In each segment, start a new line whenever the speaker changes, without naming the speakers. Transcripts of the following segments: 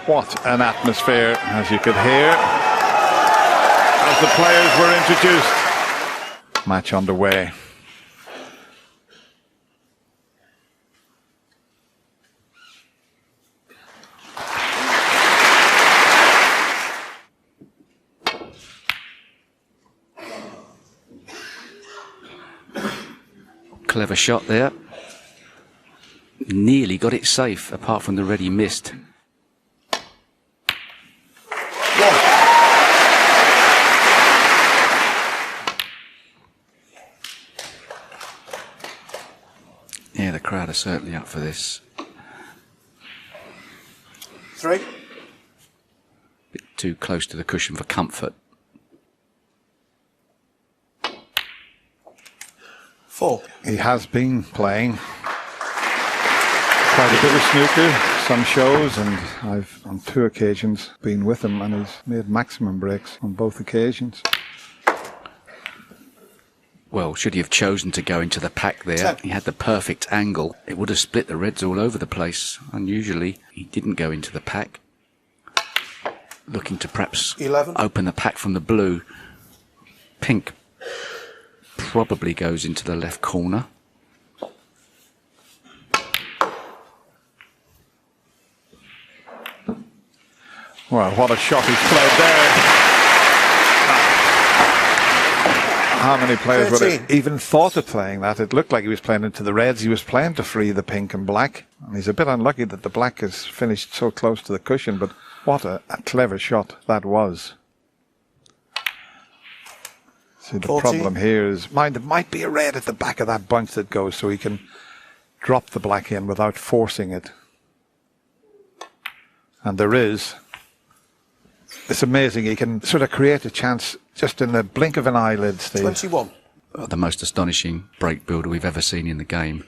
What an atmosphere, as you could hear, as the players were introduced. Match underway.
Clever shot there. Nearly got it safe, apart from the red he missed. Yeah, the crowd are certainly up for this.
3.
Bit too close to the cushion for comfort.
4.
He has been playing quite a bit of snooker, some shows, and I've on 2 occasions been with him, and he's made maximum breaks on both occasions.
Well, should he have chosen to go into the pack there, he had the perfect angle. It would have split the reds all over the place. Unusually, he didn't go into the pack. Looking to perhaps
11.
Open the pack from the blue. Pink probably goes into the left corner.
Well, what a shot he's played there. How many players
13.
would have even thought of playing that? It looked like he was playing into the reds. He was playing to free the pink and black. And he's a bit unlucky that the black is finished so close to the cushion, but what a clever shot that was. See, the
14.
problem here is, mind, there might be a red at the back of that bunch that goes, so he can drop the black in without forcing it. And there is. It's amazing. He can sort of create a chance just in the blink of an eyelid, Steve.
21.
The most astonishing break builder we've ever seen in the game.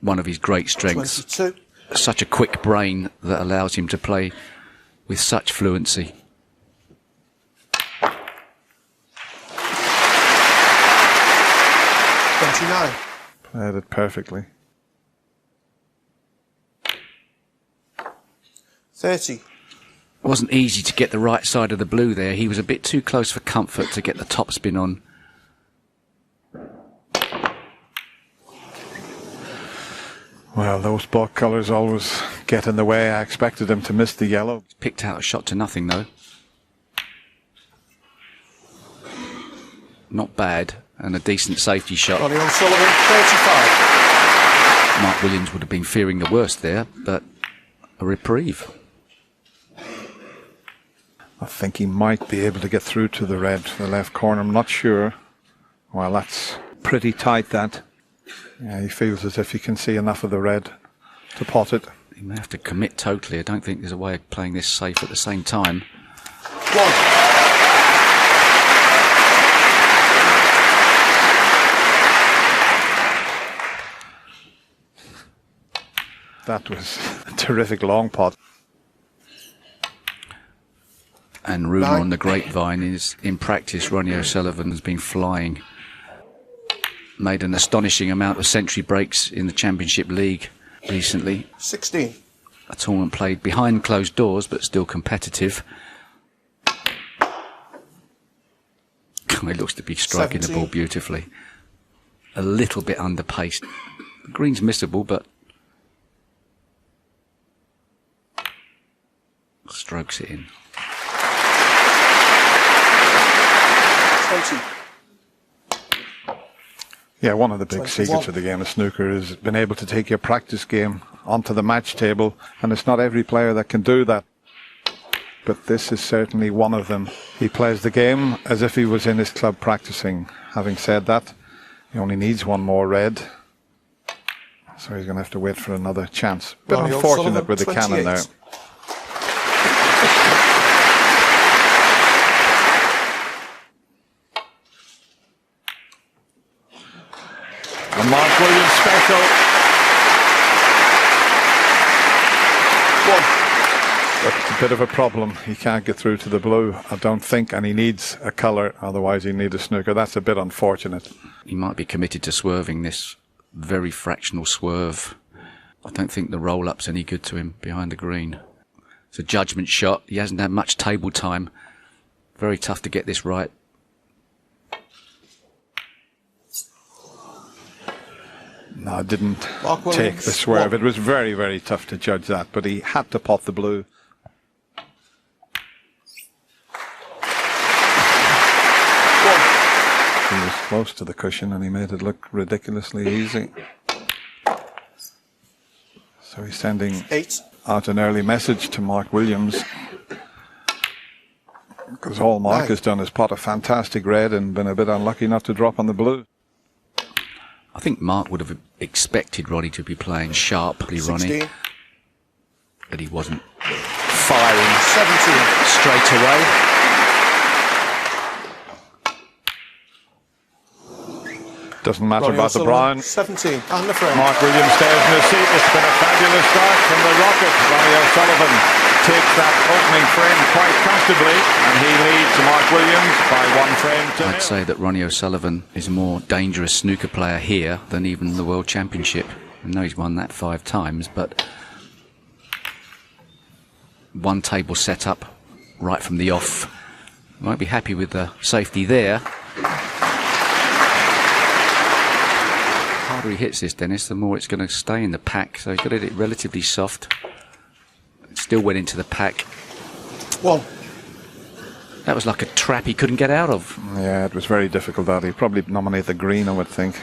One of his great strengths.
22.
Such a quick brain that allows him to play with such fluency.
29.
Played it perfectly.
30.
It wasn't easy to get the right side of the blue there. He was a bit too close for comfort to get the top spin on.
Well, those block colours always get in the way. I expected him to miss the yellow.
Picked out a shot to nothing, though. Not bad, and a decent safety shot.
Ronnie O'Sullivan, 35.
Mark Williams would have been fearing the worst there, but a reprieve.
I think he might be able to get through to the red, the left corner. I'm not sure. Well, that's pretty tight, that. Yeah, he feels as if he can see enough of the red to pot it.
He may have to commit totally. I don't think there's a way of playing this safe at the same time.
1.
That was a terrific long pot.
And rumour
9.
on the grapevine is, in practice, Ronnie O'Sullivan has been flying. Made an astonishing amount of century breaks in the Championship League recently.
16.
A tournament played behind closed doors, but still competitive. He looks to be striking
17.
the ball beautifully. A little bit under pace. The green's missable, but strokes it in.
20.
Yeah, one of the big
21.
secrets of the game of snooker is being able to take your practice game onto the match table, and it's not every player that can do that. But this is certainly one of them. He plays the game as if he was in his club practicing. Having said that, he only needs one more red, so he's going to have to wait for another chance. Bit
Ronnie
unfortunate
O'Sullivan,
with the
28.
cannon there. A Mark Williams special.
1.
But it's a bit of a problem. He can't get through to the blue, I don't think, and he needs a colour, otherwise he'll need a snooker. That's a bit unfortunate.
He might be committed to swerving this very fractional swerve. I don't think the roll-up's any good to him behind the green. It's a judgment shot. He hasn't had much table time. Very tough to get this right.
No, I didn't
Mark
take
Williams,
the swerve.
one.
It was very, very tough to judge that, but he had to pot the blue. He was close to the cushion and he made it look ridiculously easy. So he's sending
8.
out an early message to Mark Williams, because all Mark
9.
has done is pot a fantastic red and been a bit unlucky not to drop on the blue.
I think Mark would have expected Ronnie to be playing sharply,
16.
Ronnie, but he wasn't firing
17.
straight away.
Doesn't matter
Ronnie
about the
O'Sullivan,
brown.
17. And the frame.
Mark Williams stays in his seat. It's been a fabulous start from the Rocket. Ronnie O'Sullivan takes that opening frame quite comfortably, and he leads Mark Williams by 1 frame to
I'd
nil.
say that Ronnie O'Sullivan is a more dangerous snooker player here than even the World Championship. I know he's won that 5 times, but one table set up right from the off. Won't be happy with the safety there. The harder he hits this, Dennis, the more it's going to stay in the pack. So he's got it relatively soft. It still went into the pack.
1.
That was like a trap he couldn't get out of.
Yeah, it was very difficult that. He'd probably nominate the green, I would think.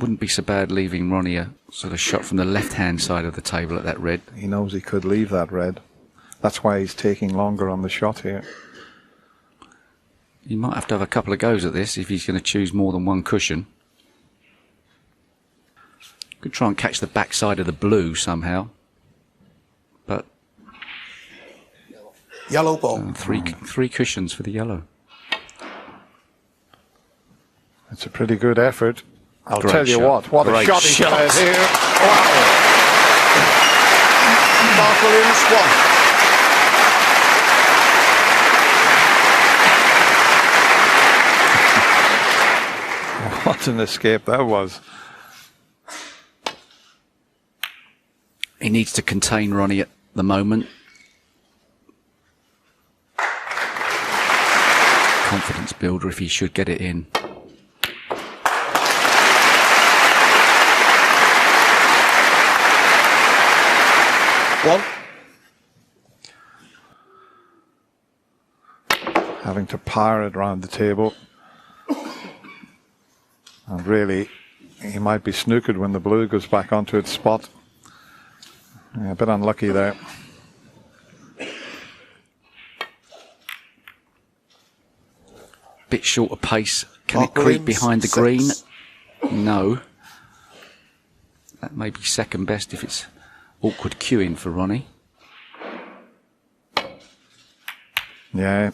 Wouldn't be so bad leaving Ronnie a sort of shot from the left-hand side of the table at that red.
He knows he could leave that red. That's why he's taking longer on the shot here.
He might have to have a couple of goes at this if he's going to choose more than one cushion. Could try and catch the backside of the blue somehow. But
Yellow ball.
three cushions for the yellow.
It's a pretty good effort. I'll
Great
tell you
shot.
what a
Great
shot he
shot.
plays here. Wow.
Mark Williams, 1.
What an escape that was.
He needs to contain Ronnie at the moment. Confidence builder if he should get it in.
One.
Having to power it round the table. And really, he might be snookered when the blue goes back onto its spot. Yeah, a bit unlucky there.
Bit short of pace. Can
Mark
it creep
Williams,
behind the
6.
green? No. That may be second best if it's awkward queuing for Ronnie.
Yeah,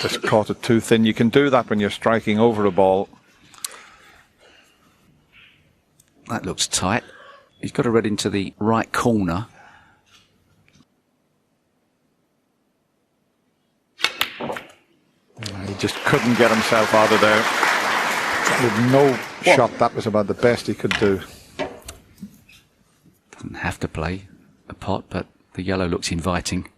just caught it too thin. You can do that when you're striking over a ball.
That looks tight. He's got to read into the right corner.
He just couldn't get himself out of there. With no shot, that was about the best he could do.
Doesn't have to play a pot, but the yellow looks inviting.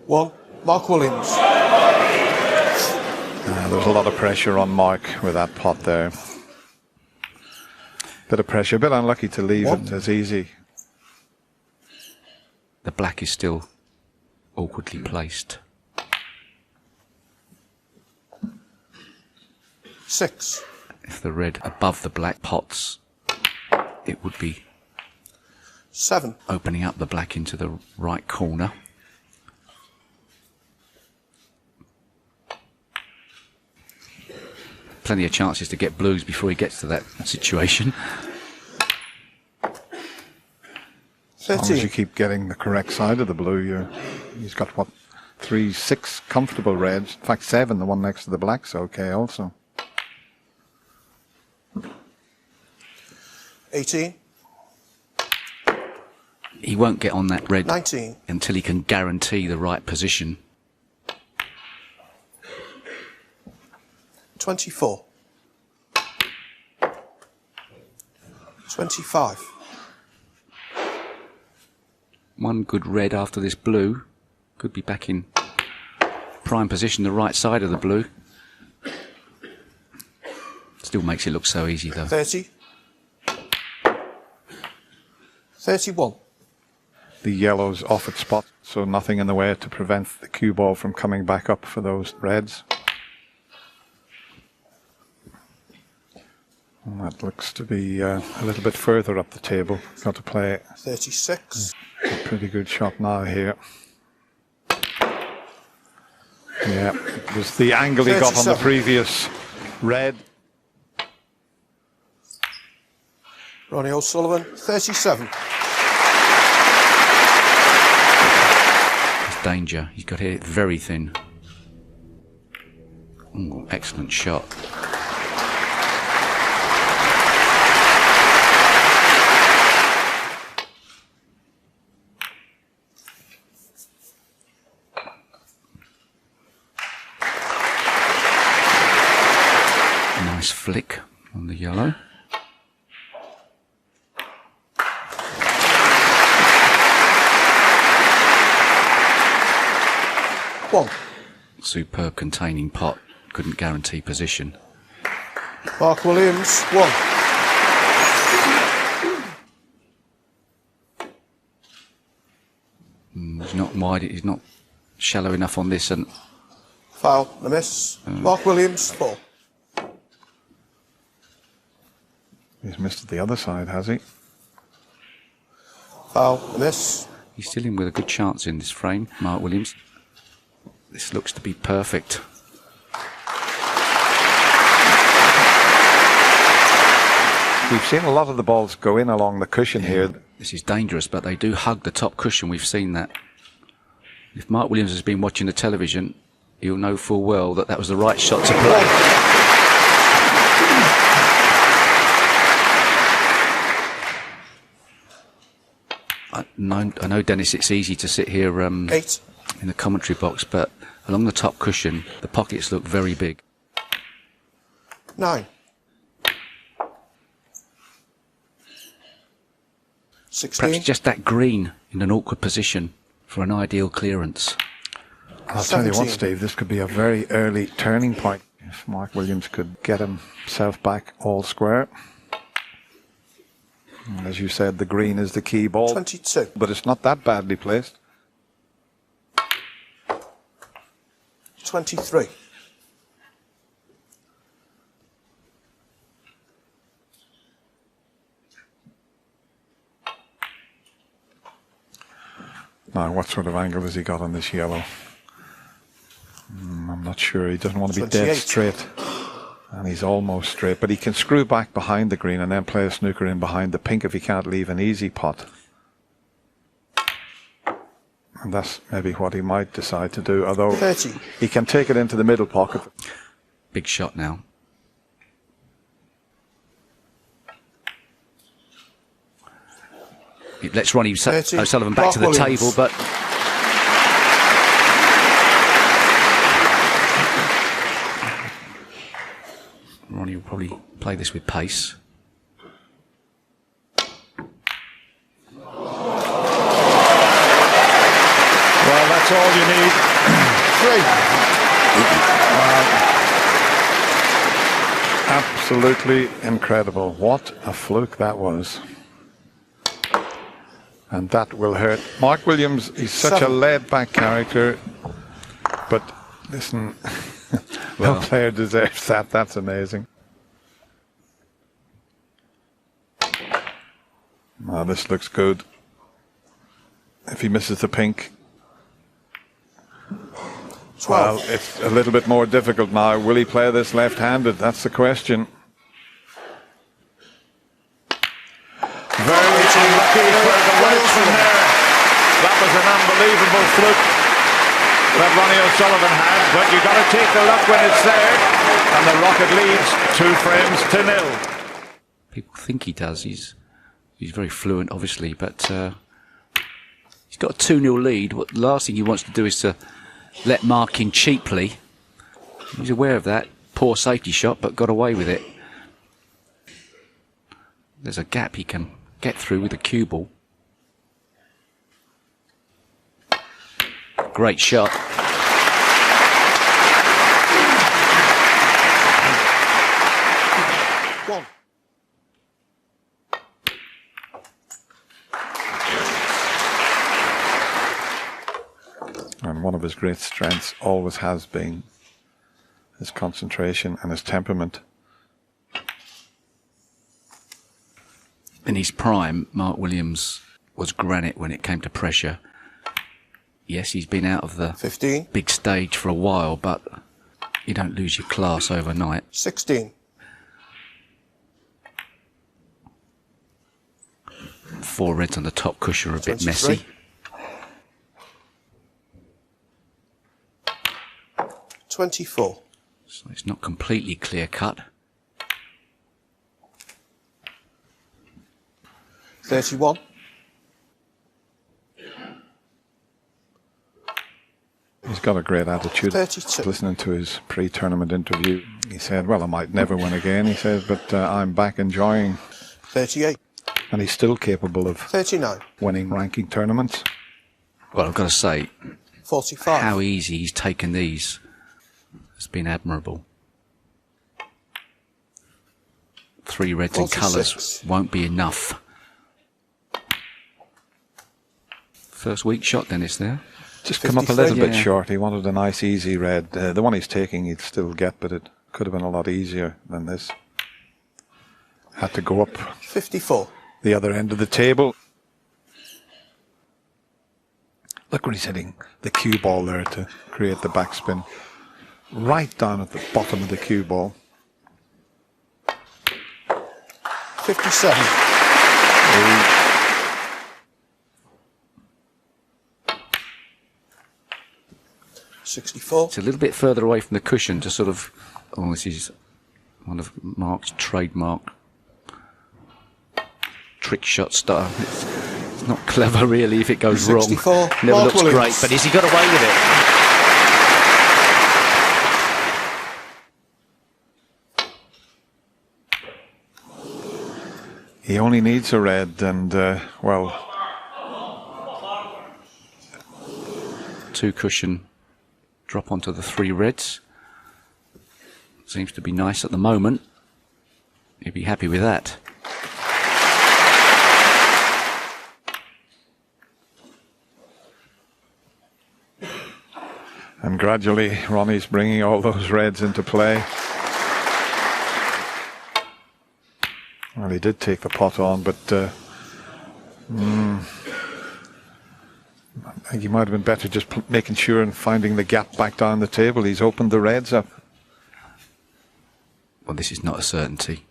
One. Mark Williams.
There was a lot of pressure on Mark with that pot there. Bit of pressure, a bit unlucky to leave it as easy.
The black is still awkwardly placed.
6.
If the red above the black pots, it would be
7.
opening up the black into the right corner. Plenty of chances to get blues before he gets to that situation.
As long as you
13.
keep getting the correct side of the blue, he's got, what, 6 comfortable reds. In fact, 7, the one next to the black's okay also.
18.
He won't get on that red
19.
until he can guarantee the right position.
24. 25.
One good red after this blue. Could be back in prime position, the right side of the blue. Still makes it look so easy though.
30. 31.
The yellow's off its spot, so nothing in the way to prevent the cue ball from coming back up for those reds. And that looks to be a little bit further up the table. Got to play
36.
a pretty good shot now here. Yeah, it was the angle he got on the
37.
previous red.
Ronnie O'Sullivan, 37.
It's danger. He's got to hit it very thin. Ooh, excellent shot. Nice flick on the yellow.
One.
Superb containing pot. Couldn't guarantee position.
Mark Williams, 1.
He's not wide. He's not shallow enough on this. And
Foul, a miss. Mark Williams, 4.
He's missed at the other side, has he?
Foul, a miss.
he's still in with a good chance in this frame, Mark Williams. This looks to be perfect.
We've seen a lot of the balls go in along the cushion here.
This is dangerous, but they do hug the top cushion. We've seen that. If Mark Williams has been watching the television, he'll know full well that that was the right shot to play. I know, Dennis, it's easy to sit here in the commentary box, but along the top cushion, the pockets look very big.
9. 16.
Perhaps just that green in an awkward position for an ideal clearance.
I'll tell you what,
17.
Steve, this could be a very early turning point if Mark Williams could get himself back all square. And as you said, the green is the key ball.
22.
But it's not that badly placed.
23.
Now, what sort of angle has he got on this yellow? I'm not sure. He doesn't want to be
28.
dead straight. And he's almost straight. But he can screw back behind the green and then play a snooker in behind the pink if he can't leave an easy pot. And that's maybe what he might decide to do. Although
30.
he can take it into the middle pocket.
Big shot now. It lets Ronnie
30.
O'Sullivan back
Mark
to the
Williams.
table, but Ronnie will probably play this with pace.
Well, that's all you need.
3.
Absolutely incredible. What a fluke that was. And that will hurt. Mark Williams, he's such
7.
a laid-back character. But listen, no player deserves that. That's amazing. Oh, this looks good. If he misses the pink,
12.
well, it's a little bit more difficult now. Will he play this left-handed? That's the question. Very unlucky for the Welsh from there. That was an unbelievable fluke that Ronnie O'Sullivan had, but you've got to take the luck when it's there. And the Rocket leads 2 frames to 0.
People think he does. He's very fluent, obviously, but he's got a 2-0 lead. The last thing he wants to do is to let Mark in cheaply. He's aware of that. Poor safety shot, but got away with it. There's a gap he can get through with the cue ball. Great shot.
One.
And one of his great strengths always has been his concentration and his temperament.
In his prime, Mark Williams was granite when it came to pressure. Yes, he's been out of the
15.
big stage for a while, but you don't lose your class overnight.
16.
4 reds on the top cushion are a bit
23.
messy.
24.
So it's not completely clear cut.
31.
He's got a great attitude.
32.
Listening to his pre-tournament interview, he said, well, I might never win again, he said, but I'm back enjoying.
38.
And he's still capable of
39.
winning ranking tournaments.
Well, I've got to say,
45.
how easy he's taken these has been admirable. 3 reds in
46.
colours won't be enough. First weak shot, Dennis, there.
Just come up a little
53.
bit short. He wanted a nice, easy red. The one he's taking, he'd still get, but it could have been a lot easier than this. Had to go up
54.
the other end of the table. Look where he's hitting the cue ball there to create the backspin. Right down at the bottom of the cue ball.
57. 64.
It's a little bit further away from the cushion to sort of... Oh, this is one of Mark's trademark trick shot style. It's not clever, really, if it goes
64.
wrong. Never
Mark
looks
Williams.
great, but has he got away with it?
He only needs a red and, well...
2 cushion drop onto the 3 reds. Seems to be nice at the moment. He'd be happy with that.
And gradually, Ronnie's bringing all those reds into play. Well, he did take the pot on, but I think he might have been better just making sure and finding the gap back down the table. He's opened the reds up.
Well, this is not a certainty.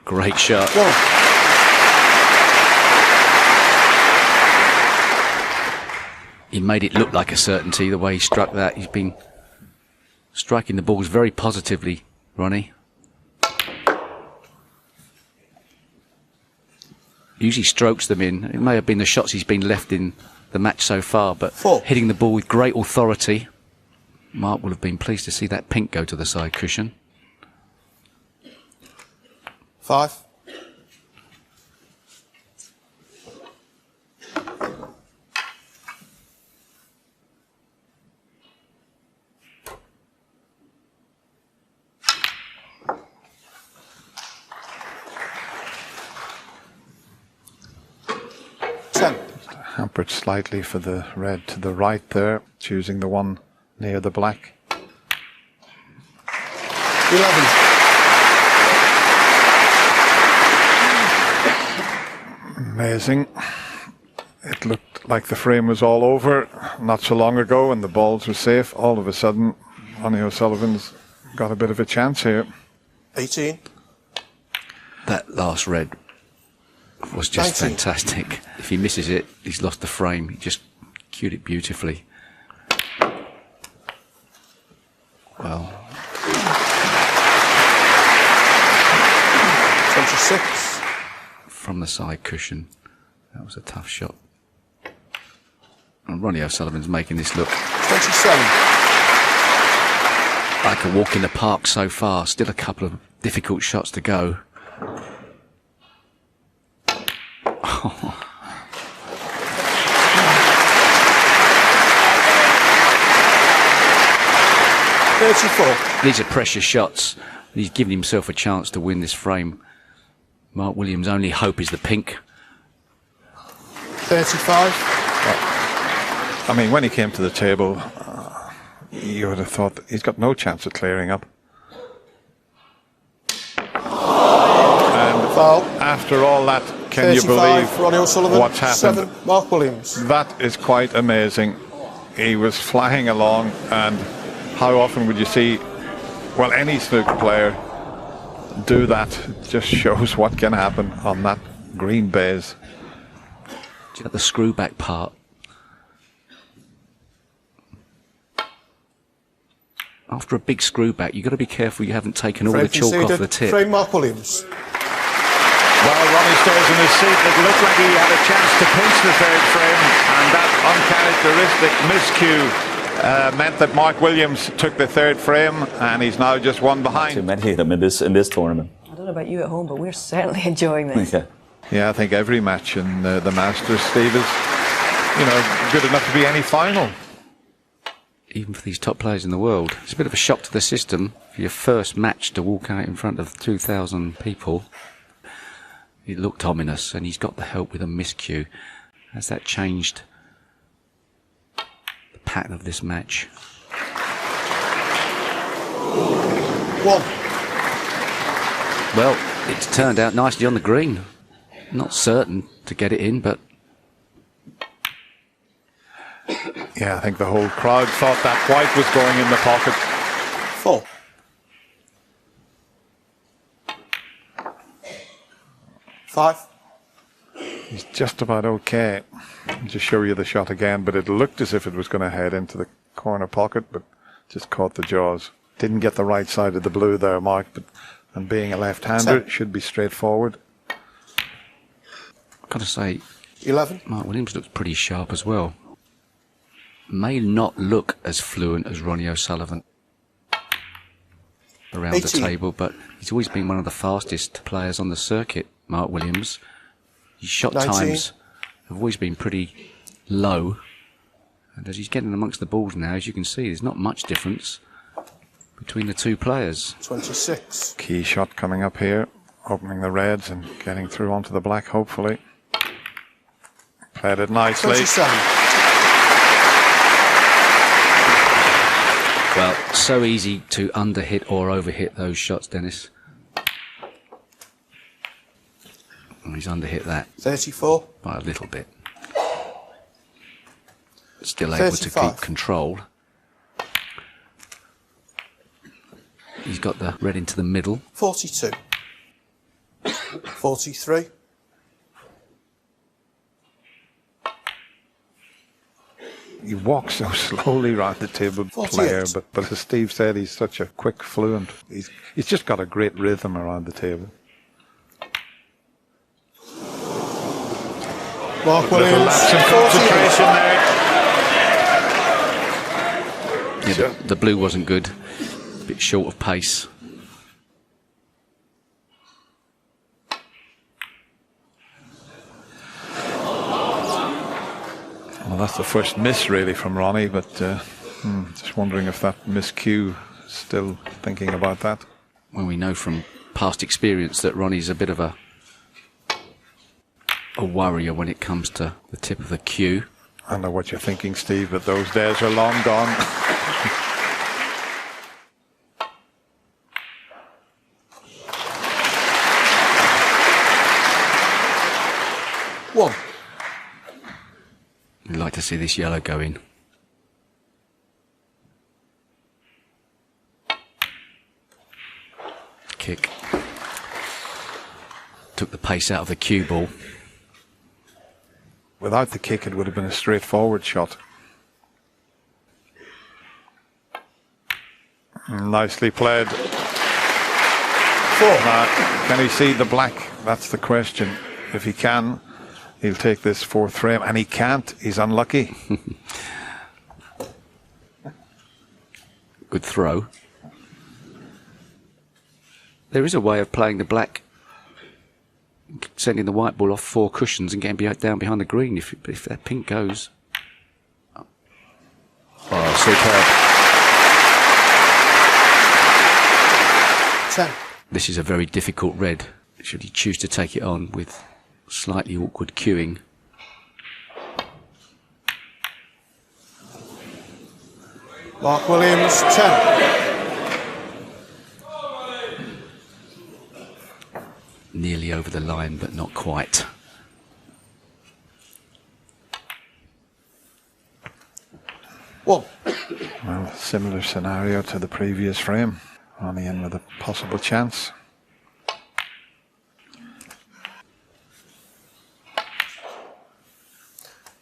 Great shot.
One.
He made it look like a certainty the way he struck that. He's been striking the balls very positively, Ronnie. Usually strokes them in. It may have been the shots he's been left in the match so far, but
4.
hitting the ball with great authority. Mark will have been pleased to see that pink go to the side cushion.
5. 10.
Hampered slightly for the red to the right there, choosing the one near the black.
11.
Amazing. It looked like the frame was all over not so long ago and the balls were safe. All of a sudden, Ronnie O'Sullivan's got a bit of a chance here.
18.
That last red was just
19.
fantastic. If he misses it, he's lost the frame. He just cued it beautifully. Well,
26.
from the side cushion, that was a tough shot. And Ronnie O'Sullivan's making this look
27.
like a walk in the park so far. Still a couple of difficult shots to go. Oh.
34.
These are precious shots. He's given himself a chance to win this frame. Mark Williams' only hope is the pink.
35.
I mean, when he came to the table, you would have thought that he's got no chance of clearing up. And
Foul.
after all that, can you
35,
believe
Ronnie O'Sullivan.
what's happened?
7, Mark Williams.
That is quite amazing. He was flying along, and how often would you see, well, any snooker player do that? It just shows what can happen on that green baize.
At the screw back part. After a big screw back, you've got to be careful you haven't taken all the chalk off the tip.
Frame Mark Williams.
Well, Ronnie stays in his seat. It looked like he had a chance to pinch the third frame, and that uncharacteristic miscue meant that Mark Williams took the third frame, and he's now just one behind.
Too many of them in this tournament.
I don't know about you at home, but we're certainly enjoying this.
Yeah.
Yeah, I think every match in the Masters, Steve, is, good enough to be any final.
Even for these top players in the world. It's a bit of a shock to the system for your first match to walk out in front of 2,000 people. It looked ominous, and he's got the help with a miscue. Has that changed the pattern of this match?
1.
Well, it's turned out nicely on the green. Not certain to get it in, but...
Yeah, I think the whole crowd thought that white was going in the pocket.
4. Five.
He's just about okay. I'll just show you the shot again, but it looked as if it was going to head into the corner pocket, but just caught the jaws. Didn't get the right side of the blue there, Mark, but and being a left-hander, it should be straightforward.
I've got to say,
11.
Mark Williams looks pretty sharp as well. May not look as fluent as Ronnie O'Sullivan around
18.
the table, but he's always been one of the fastest players on the circuit, Mark Williams. His shot
19.
times have always been pretty low, and as he's getting amongst the balls now, as you can see, there's not much difference between the two players.
26.
Key shot coming up here, opening the reds and getting through onto the black, hopefully. Played it nicely.
27.
Well, so easy to underhit or overhit those shots, Dennis. And he's underhit that
34.
by a little bit. Still able
35.
to keep control. He's got the red into the middle.
42. 43.
He walks so slowly around the table,
48.
player, but as Steve said, he's such a quick, fluent. He's just got a great rhythm around the table.
Mark
Little
Williams.
lapse in
48.
concentration there.
Yeah, the blue wasn't good. A bit short of pace.
Well, that's the first miss really from Ronnie, but just wondering if that miscue, still thinking about that.
Well, we know from past experience that Ronnie's a bit of a worrier when it comes to the tip of the cue.
I know what you're thinking, Steve, but those days are long gone.
One.
We'd like to see this yellow go in. Kick. Took the pace out of the cue ball.
Without the kick, it would have been a straightforward shot. Nicely played.
4.
Can he see the black? That's the question. If he can, he'll take this fourth frame, and he can't. He's unlucky.
Good throw. There is a way of playing the black, sending the white ball off 4 cushions and getting down behind the green if that pink goes. Oh, superb.
10.
This is a very difficult red, should he choose to take it on with slightly awkward cueing.
Mark Williams, 10.
Nearly over the line, but not quite.
One.
Well, similar scenario to the previous frame. Ronnie in with a possible chance.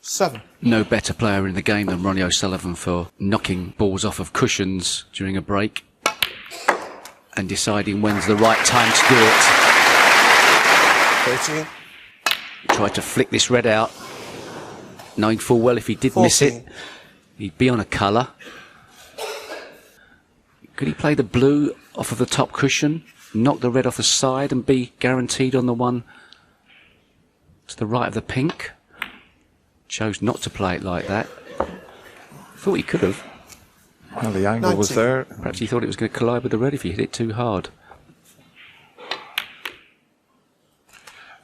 Seven.
No better player in the game than Ronnie O'Sullivan for knocking balls off of cushions during a break and deciding when's the right time to do it.
13.
Tried to flick this red out, knowing full well if he did
14.
miss it, he'd be on a colour. Could he play the blue off of the top cushion, knock the red off the side and be guaranteed on the one to the right of the pink? Chose not to play it like that. Thought he could have.
Well, the angle
19.
was there.
Perhaps he thought it was going to collide with the red if he hit it too hard.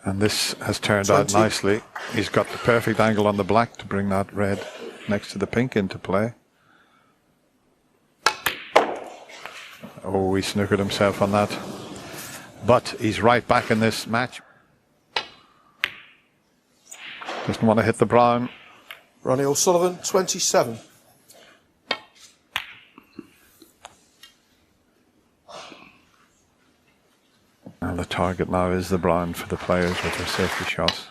And this has turned
20.
out nicely. He's got the perfect angle on the black to bring that red next to the pink into play. Oh, he snookered himself on that. But he's right back in this match. Doesn't want to hit the brown.
Ronnie O'Sullivan, 27.
And the target now is the brown for the players with their safety shots.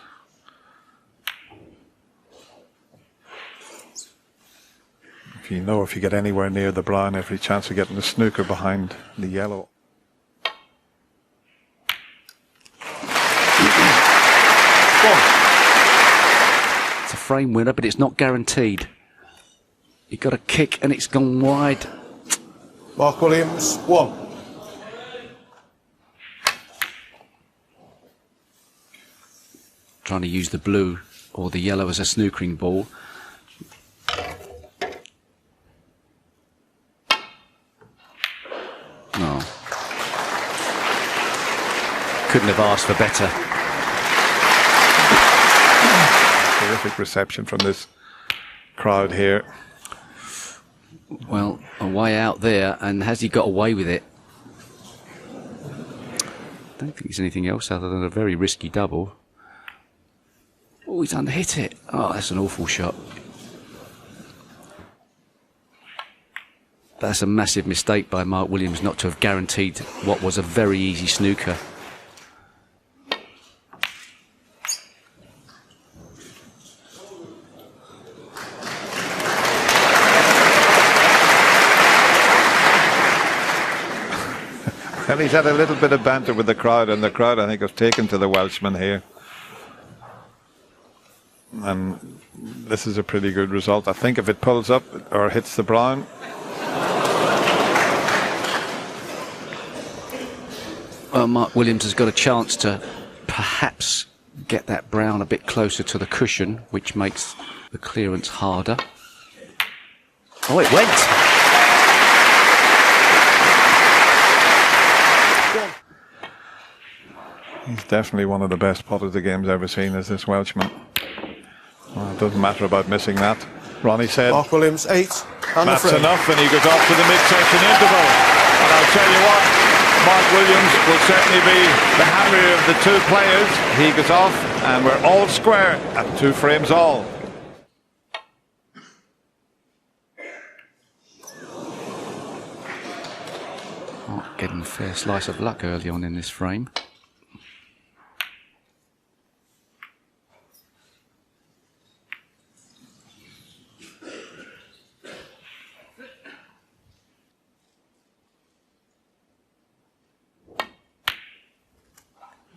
If you get anywhere near the brown, every chance of getting the snooker behind the yellow.
It's a frame winner, but it's not guaranteed. He got a kick and it's gone wide.
Mark Williams, 1.
Trying to use the blue or the yellow as a snookering ball. No. Couldn't have asked for better.
Terrific reception from this crowd here.
Well, a way out there, and has he got away with it? I don't think it's anything else other than a very risky double. Oh, he's unhit it. Oh, that's an awful shot. That's a massive mistake by Mark Williams not to have guaranteed what was a very easy snooker.
Well, he's had a little bit of banter with the crowd, and the crowd, I think, have taken to the Welshman here. And this is a pretty good result. I think if it pulls up or hits the brown.
Well, Mark Williams has got a chance to perhaps get that brown a bit closer to the cushion, which makes the clearance harder. Oh, it went!
He's definitely one of the best potters the game's ever seen, is this Welshman. Well, it doesn't matter about missing that. Ronnie said,
Mark Williams, 8. And
that's
the frame.
enough, and he goes off to the mid-session interval. And I'll tell you what, Mark Williams will certainly be the happier of the two players. He goes off, and we're all square at 2 frames all.
Not getting a fair slice of luck early on in this frame.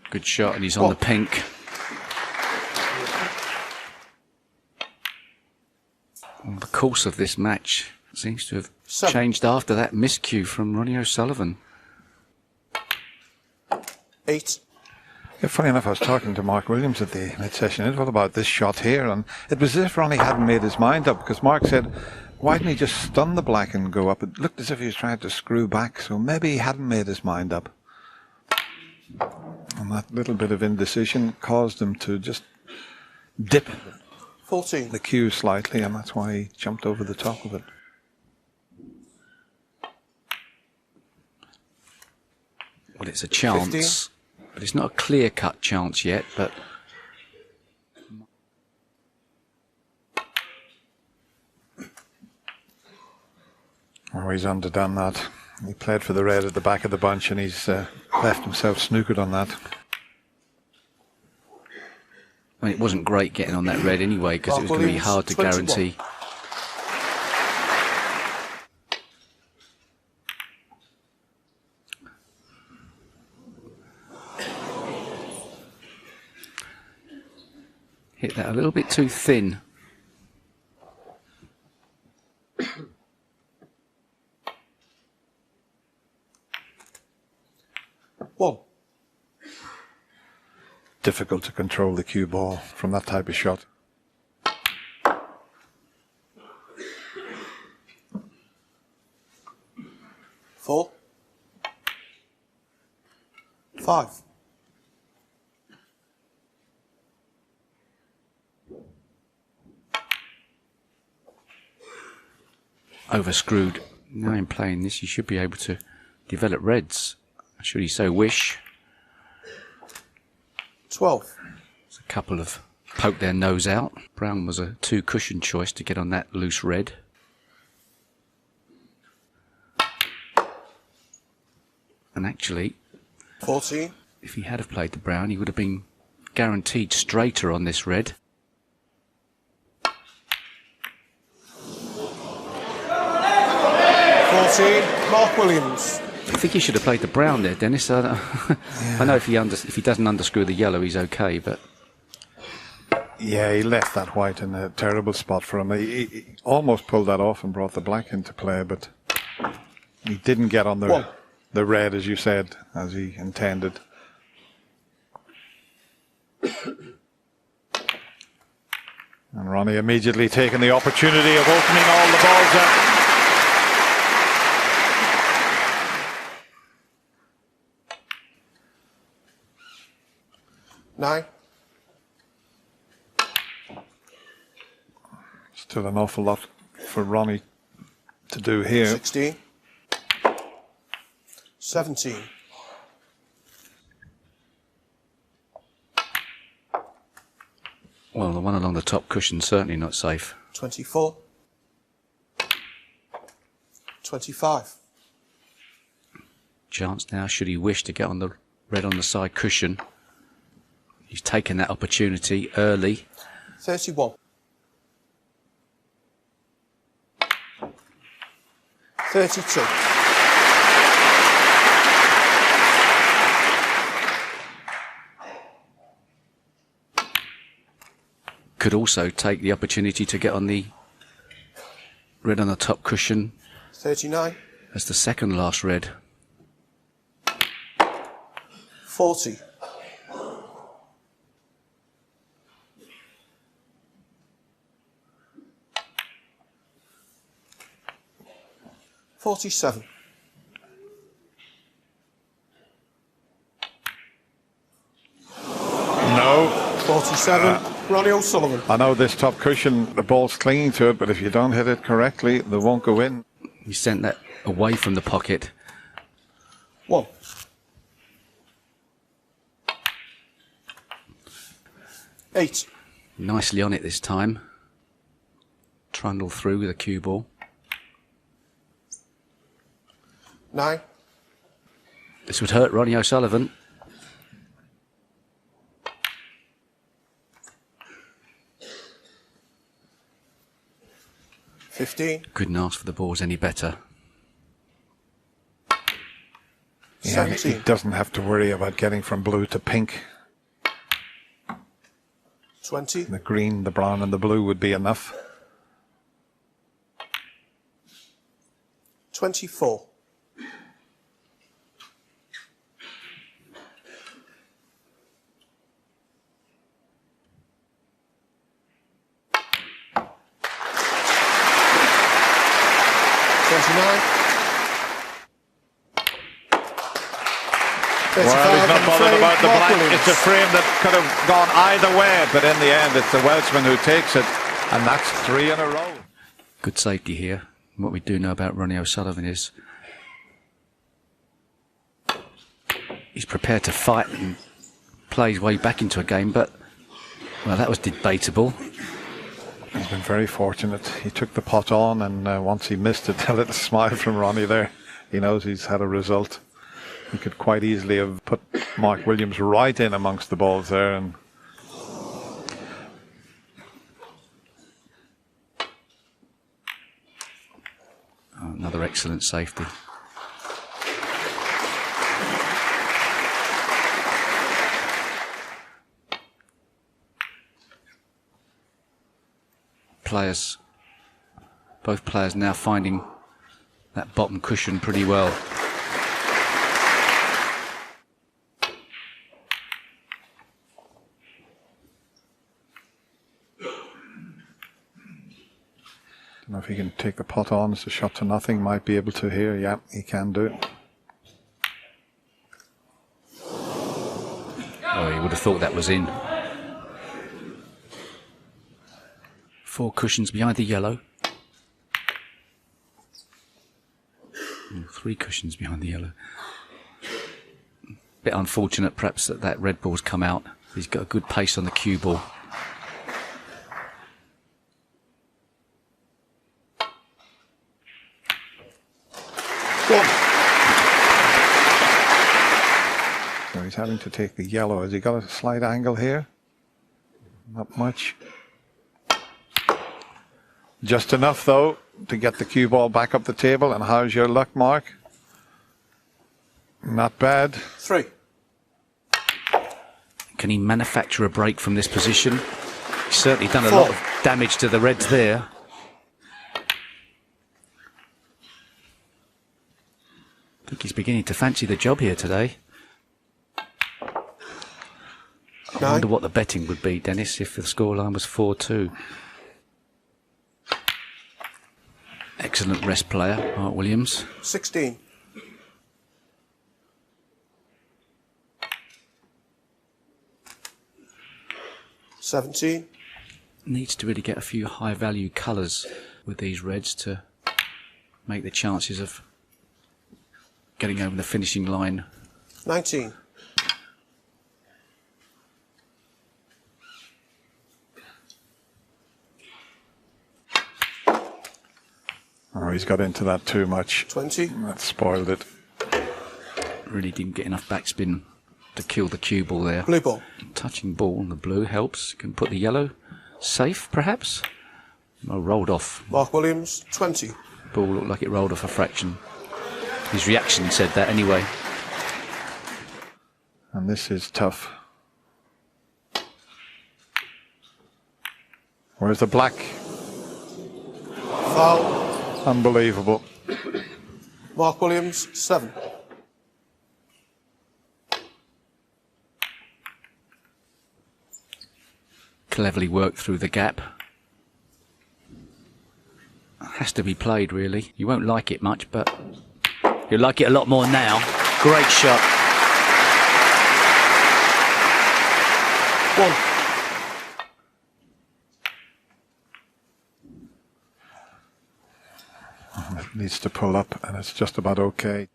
Good shot, and he's on the pink. Well, the course of this match seems to have changed after that miscue from Ronnie O'Sullivan.
8.
Yeah, funny enough, I was talking to Mark Williams at the mid-session interval about this shot here, and it was as if Ronnie hadn't made his mind up, because Mark said, why didn't he just stun the black and go up? It looked as if he was trying to screw back, so maybe he hadn't made his mind up. And that little bit of indecision caused him to just dip
14.
the cue slightly, and that's why he jumped over the top of it.
Well, it's a chance,
15.
but it's not a clear-cut chance yet, but...
Oh, he's underdone that. He played for the red at the back of the bunch, and he's left himself snookered on that.
I mean, it wasn't great getting on that red anyway, because it was going to be hard to
21.
guarantee. Hit that a little bit too thin.
One.
Difficult to control the cue ball from that type of shot.
Four. 5.
Overscrewed. Now in playing this, you should be able to develop reds, should he so wish.
12.
There's a couple of poked their nose out. Brown was a 2-cushion choice to get on that loose red. And actually,
14.
if he had have played the brown, he would have been guaranteed straighter on this red.
14. Mark Williams.
I think he should have played the brown there, Dennis. I know if he doesn't underscrew the yellow, he's okay, but...
Yeah, he left that white in a terrible spot for him. He almost pulled that off and brought the black into play, but he didn't get on the red, as you said, as he intended. And Ronnie immediately taking the opportunity of opening all the balls up.
Nine.
Still an awful lot for Ronnie to do here.
16. 17.
Well, the one along the top cushion certainly not safe.
24. 25.
Chance now, should he wish to get on the red on the side cushion. He's taken that opportunity early.
31. 32.
Could also take the opportunity to get on the red on the top cushion
39.
as the second last red.
40. 47.
No.
47. Ronnie O'Sullivan.
I know this top cushion, the ball's clinging to it, but if you don't hit it correctly, they won't go in.
He sent that away from the pocket.
1. 8.
Nicely on it this time. Trundle through with a cue ball.
9.
This would hurt Ronnie O'Sullivan.
15.
Couldn't ask for the balls any better.
Yeah, he
17.
doesn't have to worry about getting from blue to pink.
20.
The green, the brown and the blue would be enough.
24.
bothered
frame,
about the
Mark
black.
Williams.
It's a frame that could have gone either way, but in the end, it's the Welshman who takes it, and that's 3 in a row.
Good safety here. What we do know about Ronnie O'Sullivan is he's prepared to fight and play his way back into a game, but, well, that was debatable.
He's been very fortunate. He took the pot on, and once he missed it, a little smile from Ronnie there. He knows he's had a result. He could quite easily have put Mark Williams right in amongst the balls there. And
another excellent safety. Both players now finding that bottom cushion pretty well.
I don't know if he can take the pot on. It's a shot to nothing. Might be able to here. Yeah, he can do it.
Oh, he would have thought that was in. 4 cushions behind the yellow. 3 cushions behind the yellow. Bit unfortunate perhaps that red ball's come out. He's got a good pace on the cue ball.
So he's having to take the yellow. Has he got a slight angle here? Not much. Just enough, though, to get the cue ball back up the table. And how's your luck, Mark? Not bad.
3.
Can he manufacture a break from this position? He's certainly done a lot of damage to the Reds there. I think he's beginning to fancy the job here today. I wonder what the betting would be, Dennis, if the scoreline was 4-2. Excellent rest player, Mark Williams.
16. $17.
Needs to really get a few high value colours with these Reds to make the chances of getting over the finishing line.
19.
Oh, he's got into that too much.
20.
That spoiled it.
Really didn't get enough backspin to kill the cue ball there.
Blue ball.
Touching ball on the blue helps. Can put the yellow safe, perhaps. Oh, rolled off.
Mark Williams, 20.
Ball looked like it rolled off a fraction. His reaction said that anyway.
And this is tough. Where's the black?
Foul.
Unbelievable.
Mark Williams, 7.
Cleverly worked through the gap. Has to be played, really. You won't like it much, but you'll like it a lot more now. Great shot.
1.
It needs to pull up, and it's just about okay.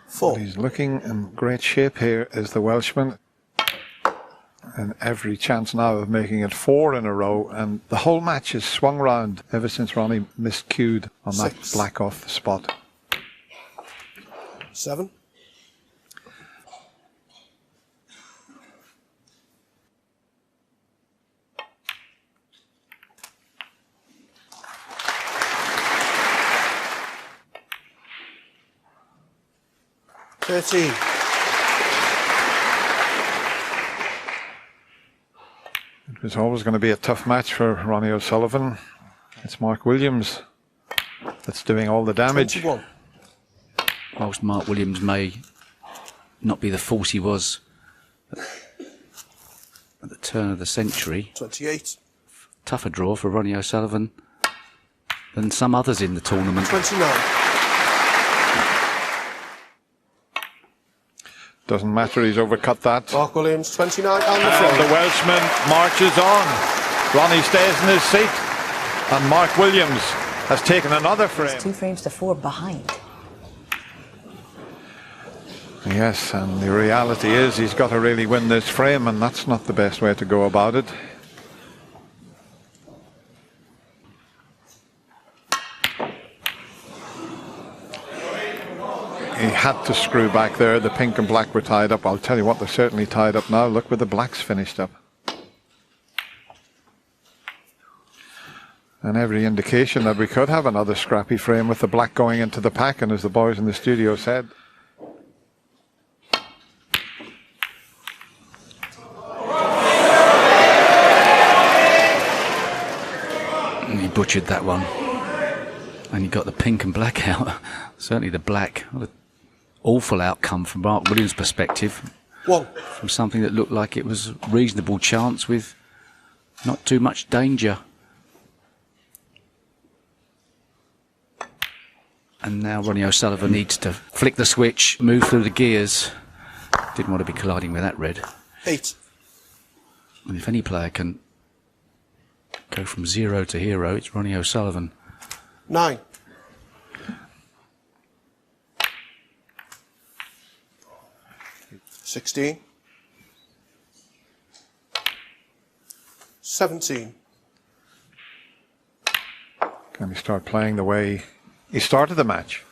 4.
He's looking in great shape here, is the Welshman. And every chance now of making it 4 in a row. And the whole match has swung round ever since Ronnie miscued on
6.
that black off the spot.
7. $13.
It was always going to be a tough match for Ronnie O'Sullivan. It's Mark Williams that's doing all the damage.
21.
Whilst Mark Williams may not be the force he was at the turn of the century,
28.
tougher draw for Ronnie O'Sullivan than some others in the tournament.
29.
Doesn't matter, he's overcut that.
Mark Williams, 29 on the
And
front.
the Welshman marches on. Ronnie stays in his seat. And Mark Williams has taken another frame.
2 frames to 4 behind.
Yes, and the reality is he's got to really win this frame, and that's not the best way to go about it. He had to screw back there. The pink and black were tied up. I'll tell you what, they're certainly tied up now. Look where the blacks finished up. And every indication that we could have another scrappy frame with the black going into the pack, and as the boys in the studio said,
and he butchered that one. And he got the pink and black out. Certainly the black. What an awful outcome from Mark Williams' perspective.
1.
From something that looked like it was a reasonable chance with not too much danger. And now Ronnie O'Sullivan needs to flick the switch, move through the gears. Didn't want to be colliding with that red.
8.
And if any player can go from 0 to hero, it's Ronnie O'Sullivan.
9. 16. 17.
can he start playing the way he started the match?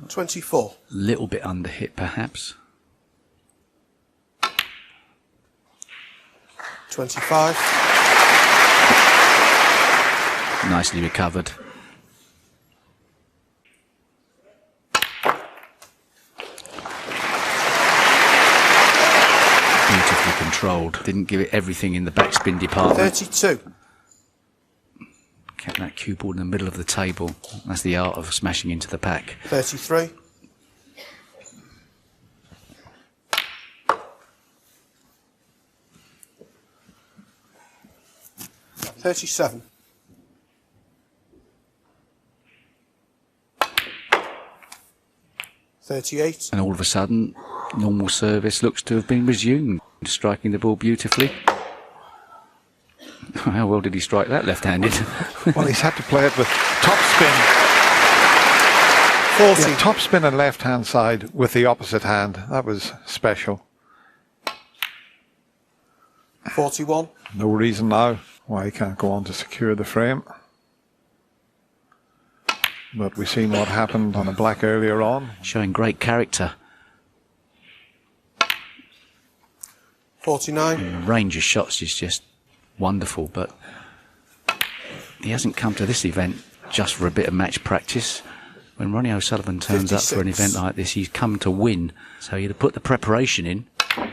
24.
A little bit under hit, perhaps.
25.
Nicely recovered. Beautifully controlled. Didn't give it everything in the backspin department.
32.
Kept that cue ball in the middle of the table. That's the art of smashing into the pack.
33. 37. 38.
And all of a sudden, normal service looks to have been resumed. Striking the ball beautifully. How well did he strike that left-handed?
Well, he's had to play it with top spin.
40.
Yeah, top spin and left-hand side with the opposite hand. That was special.
41.
No reason now why he can't go on to secure the frame. But we've seen what happened on a black earlier on.
Showing great character.
49.
The range of shots is just wonderful, but he hasn't come to this event just for a bit of match practice. When Ronnie O'Sullivan turns
56.
up for an event like this, he's come to win. So he'd put the preparation in.
57.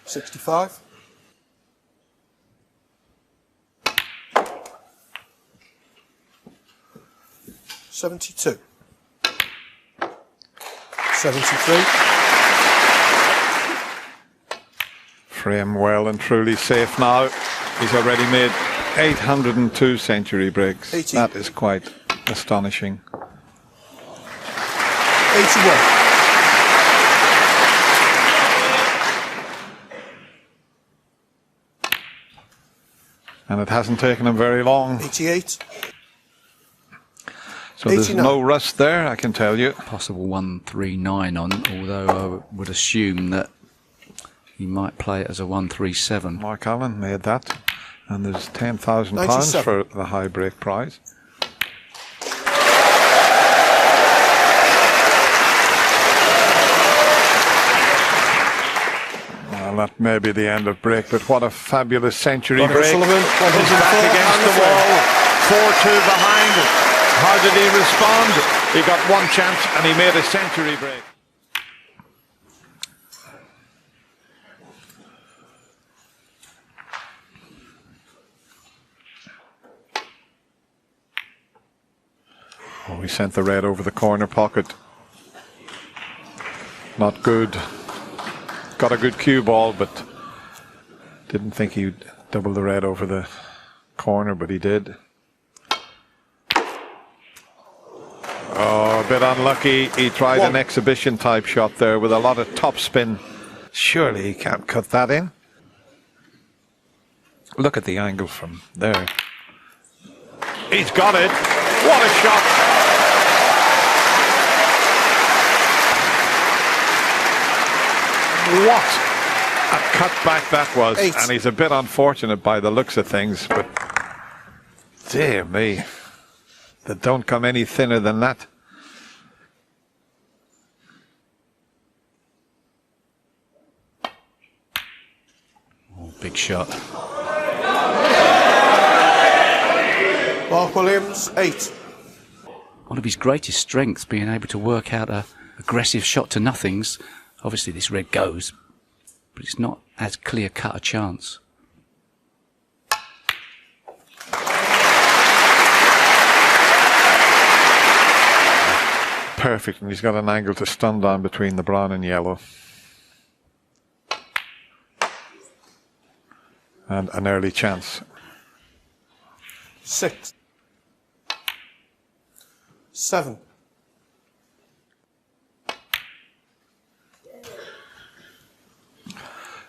65. 72. 73.
Frame well and truly safe now. He's already made 802 century breaks.
80.
That is quite astonishing.
81.
And it hasn't taken him very long.
88.
So there's
89.
no rust there, I can tell you.
Possible 139 on, although I would assume that he might play it as a 137.
Mark Allen made that. And there's £10,000
97.
for the high break prize. Well, that may be the end of break, but what a fabulous century
Ronnie
break.
O'Sullivan,
He's back against the wall. 4-2 behind. How did he respond? He got one chance and he made a century break. Oh, he sent the red over the corner pocket. Not good. Got a good cue ball, but didn't think he'd double the red over the corner, but he did. Oh, a bit unlucky. He tried an exhibition type shot there with a lot of topspin. Surely he can't cut that in. Look at the angle from there. He's got it. What a shot. What a cutback that was. And he's a bit unfortunate by the looks of things, but dear me, they don't come any thinner than that.
Oh, big shot.
Mark Williams, 8.
One of his greatest strengths, being able to work out a aggressive shot to nothings. Obviously this red goes, but it's not as clear-cut a chance.
Perfect, and he's got an angle to stun down between the brown and yellow. And an early chance.
6. 7.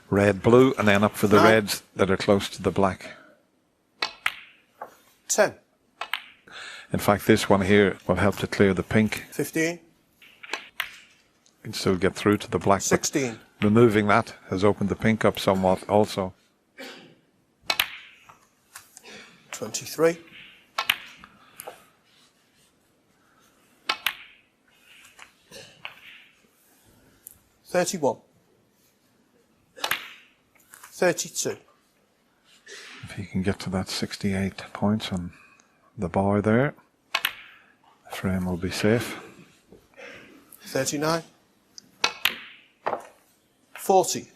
Red, blue, and then up for the
9.
reds that are close to the black.
10.
In fact, this one here will help to clear the pink.
15.
You can still get through to the black.
16.
Removing that has opened the pink up somewhat also.
23. 31. 32.
If he can get to that 68 points on the bar there, the frame will be safe.
39. 40.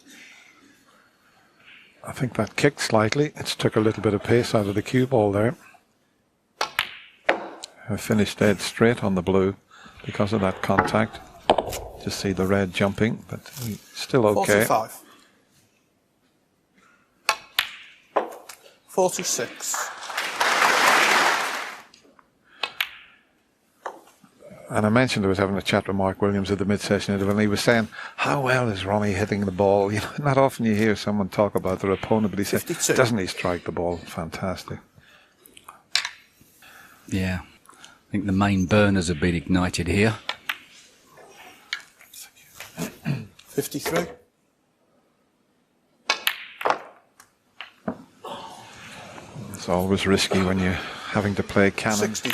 I think that kicked slightly. It's took a little bit of pace out of the cue ball there. I finished dead straight on the blue because of that contact. Just see the red jumping, but still okay.
45. 46.
And I mentioned I was having a chat with Mark Williams at the mid-session interval, and he was saying, how well is Ronnie hitting the ball? You know, not often you hear someone talk about their opponent, but he said, doesn't he strike the ball fantastic?
Yeah, I think the main burners have been ignited here.
53.
It's always risky when you're having to play cannon.
60.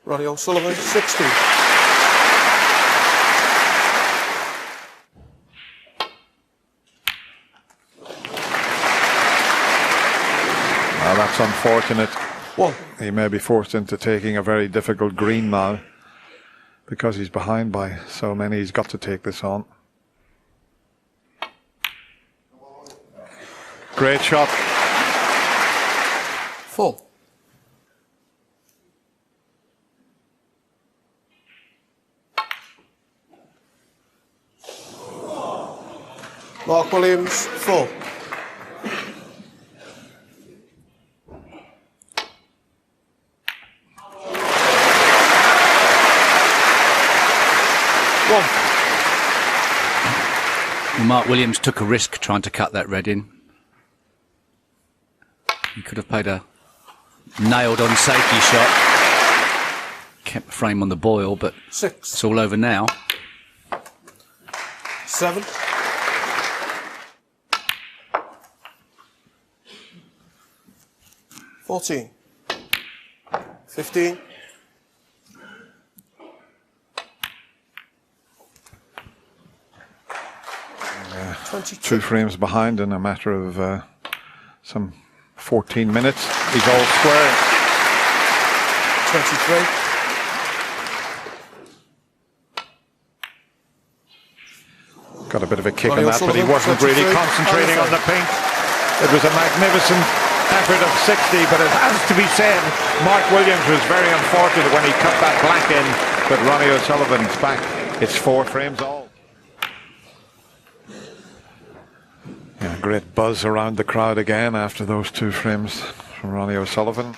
Ronnie O'Sullivan, 60.
Now that's unfortunate.
1.
He may be forced into taking a very difficult green now because he's behind by so many. He's got to take this on. Great shot.
4. Mark Williams, 4.
Mark Williams took a risk trying to cut that red in. He could have played a nailed-on safety shot. Kept the frame on the boil, but
6.
it's all over now.
7. 14. 15. 22.
2 frames behind in a matter of some 14 minutes. He's all square.
23.
Got a bit of a kick
Ronnie
on that, but he
O'Sullivan,
wasn't really
23.
concentrating on the pink. It was a magnificent effort of 60, but it has to be said, Mark Williams was very unfortunate when he cut that black in, but Ronnie O'Sullivan's back. It's 4 frames all. Yeah, great buzz around the crowd again after those 2 frames from Ronnie O'Sullivan.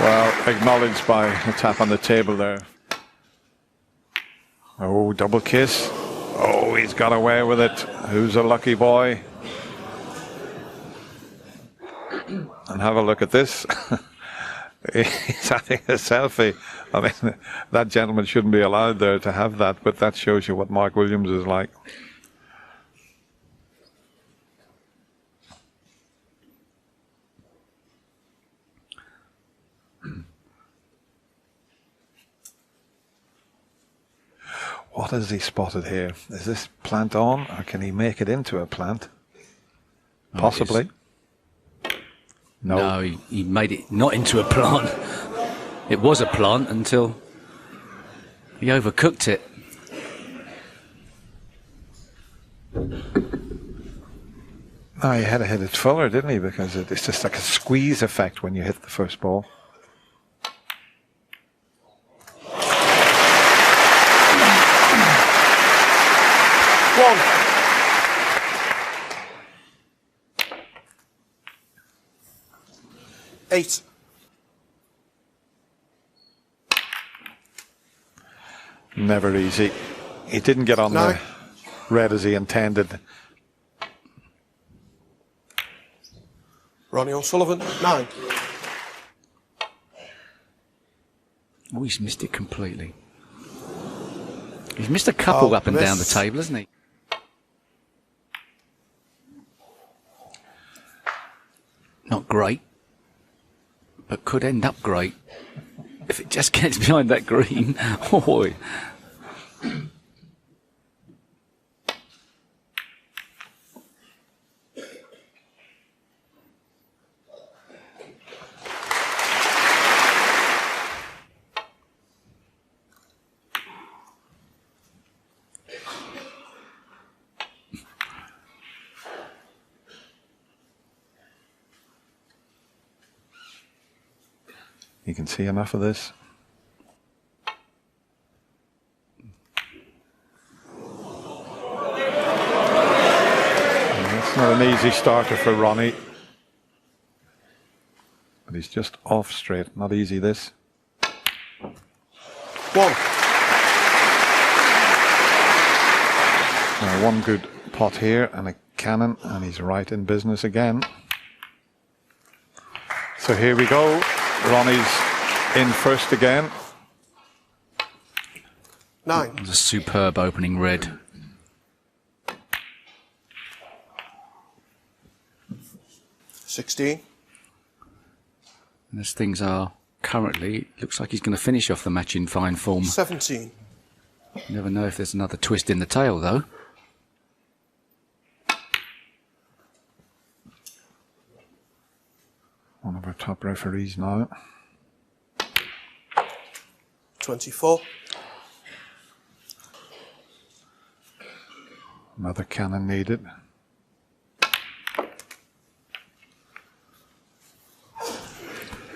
Well, acknowledged by a tap on the table there. Oh, double kiss. Oh, he's got away with it. Who's a lucky boy? And have a look at this. He's having a selfie. I mean, that gentleman shouldn't be allowed there to have that, but that shows you what Mark Williams is like. What has he spotted here? Is this plant on, or can he make it into a plant? Possibly.
No, he made it not into a plant. It was a plant until he overcooked it.
No, he had to hit it fuller, didn't he? Because it's just like a squeeze effect when you hit the first ball.
One. Eight.
Never easy. He didn't get on the red as he intended.
Ronnie O'Sullivan, 9.
Oh, he's missed it completely. He's missed a couple up and down the table, hasn't he? Not great, but could end up great if it just gets behind that green. Oh.
You can see enough of this. It's not an easy starter for Ronnie. But he's just off straight. Not easy, this.
1.
Now, one good pot here and a cannon, and he's right in business again. So here we go. Ronnie's in first again.
9.
It was a superb opening red.
16.
And as things are currently, it looks like he's going to finish off the match in fine form.
17.
You never know if there's another twist in the tail, though.
One of our top referees now.
24.
Another cannon needed.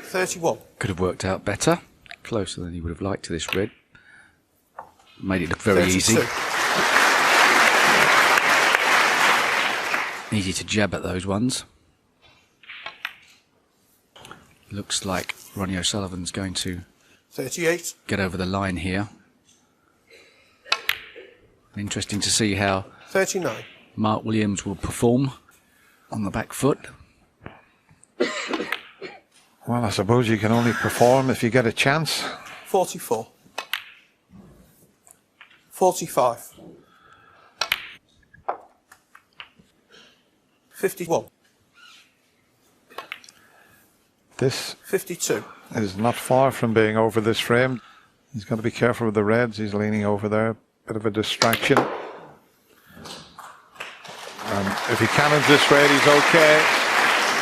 31.
Could have worked out better. Closer than he would have liked to this red. Made it look very
32.
easy. Easy to jab at those ones. Looks like Ronnie O'Sullivan's going to
38.
get over the line here. Interesting to see how
39.
Mark Williams will perform on the back foot.
Well, I suppose you can only perform if you get a chance.
44. 45. 51.
This
52.
is not far from being over this frame. He's got to be careful with the reds. He's leaning over there. Bit of a distraction. If he cannons this red, he's okay.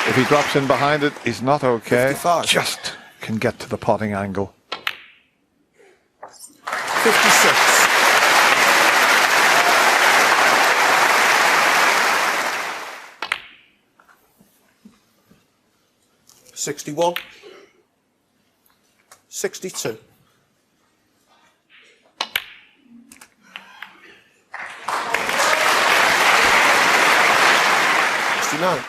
If he drops in behind it, he's not okay.
55.
Just can get to the potting angle.
56. 61. 62. No.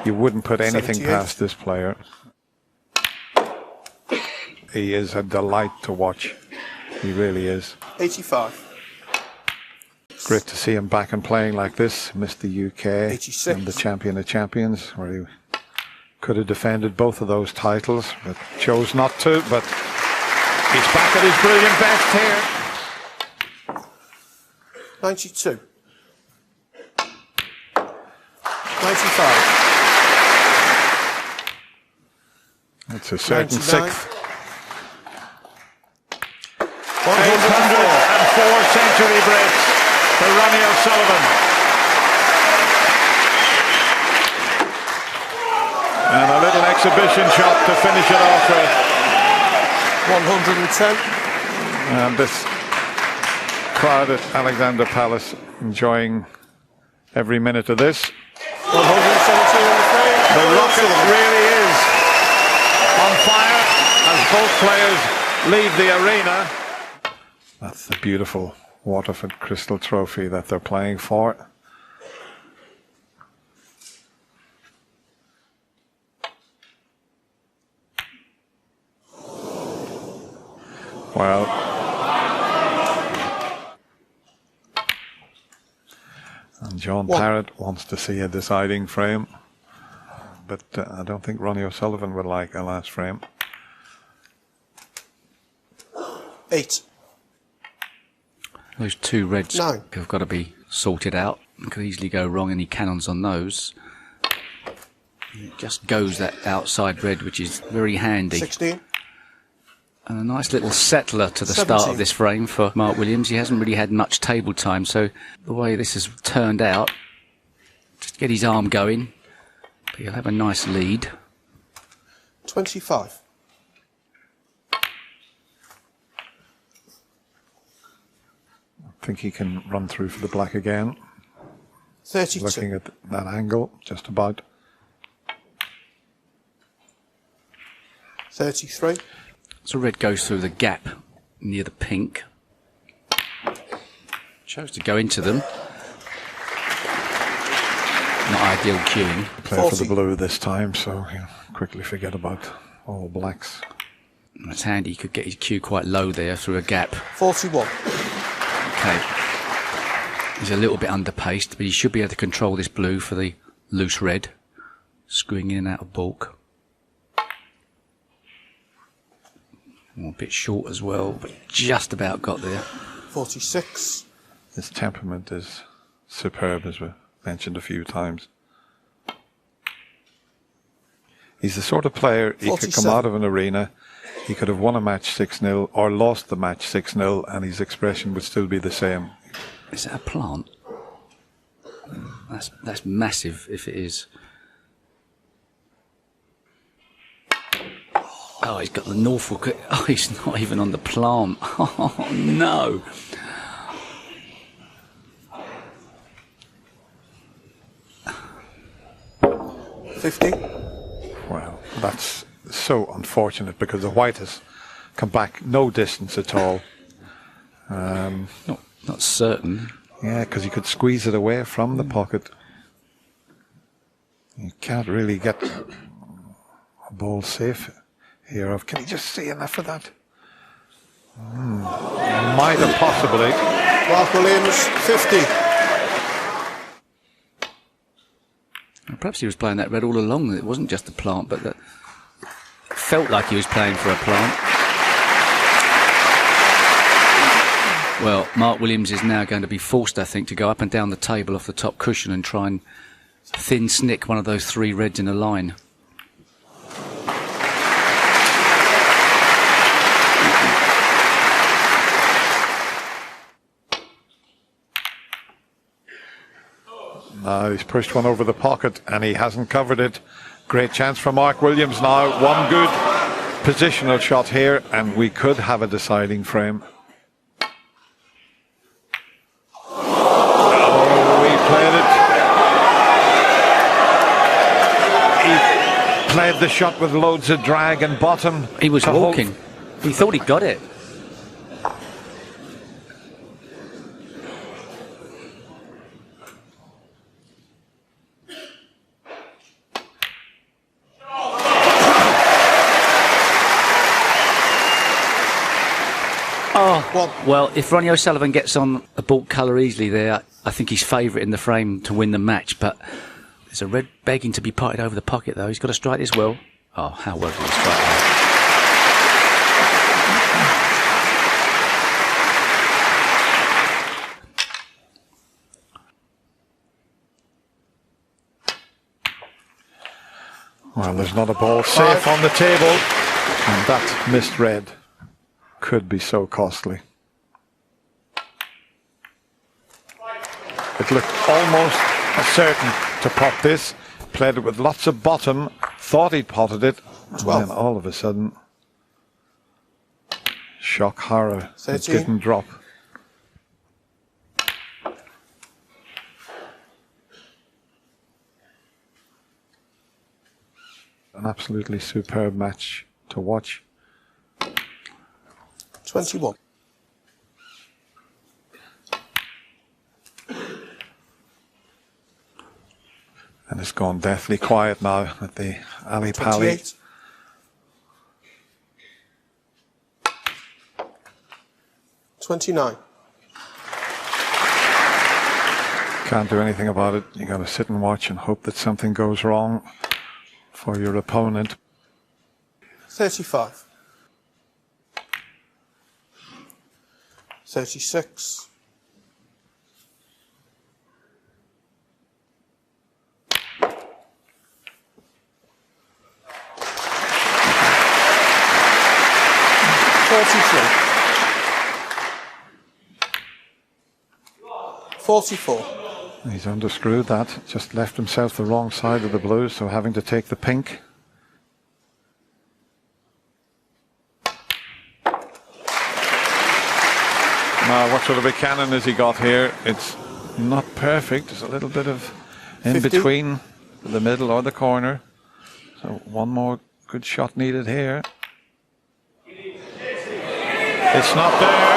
You wouldn't put anything
78.
past this player. He is a delight to watch. He really is.
85.
Great to see him back and playing like this. Missed the UK
86.
and the Champion of Champions, where he could have defended both of those titles, but chose not to. But he's back at his brilliant best here.
92. 95.
It's a certain
99.
sixth.
104
century breaks for Ronnie O'Sullivan. And a little exhibition shot to finish it off with.
110.
And this crowd at Alexander Palace enjoying every minute of this.
117 on the frame.
The rocket really is on fire as both players leave the arena. That's the beautiful Waterford Crystal Trophy that they're playing for. Well, and John Parrott wants to see a deciding frame, but I don't think Ronnie O'Sullivan would like a last frame.
8.
Those two reds
9.
have got to be sorted out. Could easily go wrong any cannons on those. It just goes that outside red, which is very handy.
16.
And a nice little settler to the
17.
start of this frame for Mark Williams. He hasn't really had much table time, so the way this has turned out, just get his arm going, but he'll have a nice lead.
25.
I think he can run through for the black again.
32.
Looking at that angle, just about.
33.
So red goes through the gap near the pink. Chose to go into them. Not ideal cueing.
Play
40.
for the blue this time, so he'll quickly forget about all blacks.
It's handy, he could get his cue quite low there through a gap.
41.
Okay. He's a little bit underpaced, but he should be able to control this blue for the loose red. Screwing in and out of balk. Oh, a bit short as well, but just about got there.
46.
His temperament is superb, as we've mentioned a few times. He's the sort of player, he could come
47.
out of an arena, he could have won a match 6-0 or lost the match 6-0, and his expression would still be the same.
Is that a plant? That's massive if it is. Oh, he's got the Norfolk. Oh, he's not even on the plant. Oh, no.
Well, that's so unfortunate because the white has come back no distance at all.
Not certain.
Yeah, because you could squeeze it away from the pocket. You can't really get a ball safe here. Can you just see enough of that? Might have possibly.
Mark Williams, 50.
Perhaps he was playing that red all along. It wasn't just a plant, but that felt like he was playing for a plant. Well, Mark Williams is now going to be forced, I think, to go up and down the table off the top cushion and try and thin snick one of those three reds in a line.
He's pushed one over the pocket and he hasn't covered it. Great chance for Mark Williams now. One good positional shot here and we could have a deciding frame. the shot with loads of drag and bottom.
He was
to hold.
walking. He thought he got it. Oh, well, if Ronnie O'Sullivan gets on a ball colour easily there, I think he's favourite in the frame to win the match. But there's a red begging to be potted over the pocket, though. He's got to strike this well. Oh, how well did he strike that?
Well, there's not a ball safe on the table, and that missed red could be so costly. It looked almost certain to pot this. Played it with lots of bottom, thought he'd potted it, and then all of a sudden, shock horror, it didn't drop. An absolutely superb match to watch.
21.
And it's gone deathly quiet now at the Ali Pali.
28.
Can't do anything about it. You got to sit and watch and hope that something goes wrong for your opponent.
35. 36. 44.
He's underscrewed that, just left himself the wrong side of the blue, so having to take the pink. Now, what sort of a cannon has he got here? It's not perfect. There's a little bit of in
50.
between the middle or the corner. So one more good shot needed here. It's not there.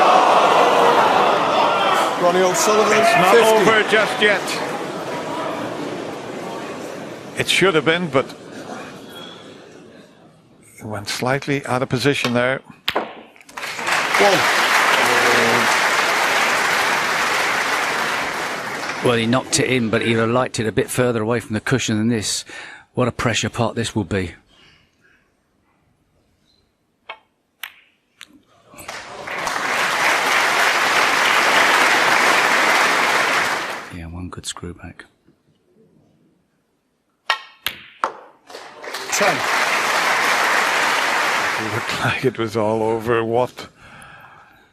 Ronnie O'Sullivan.
It's not
50.
over just yet. It should have been, but it went slightly out of position there.
1.
Well, he knocked it in, but he'd have liked it a bit further away from the cushion than this. What a pressure pot this will be. Yeah, one good screw back.
10.
It looked like it was all over. What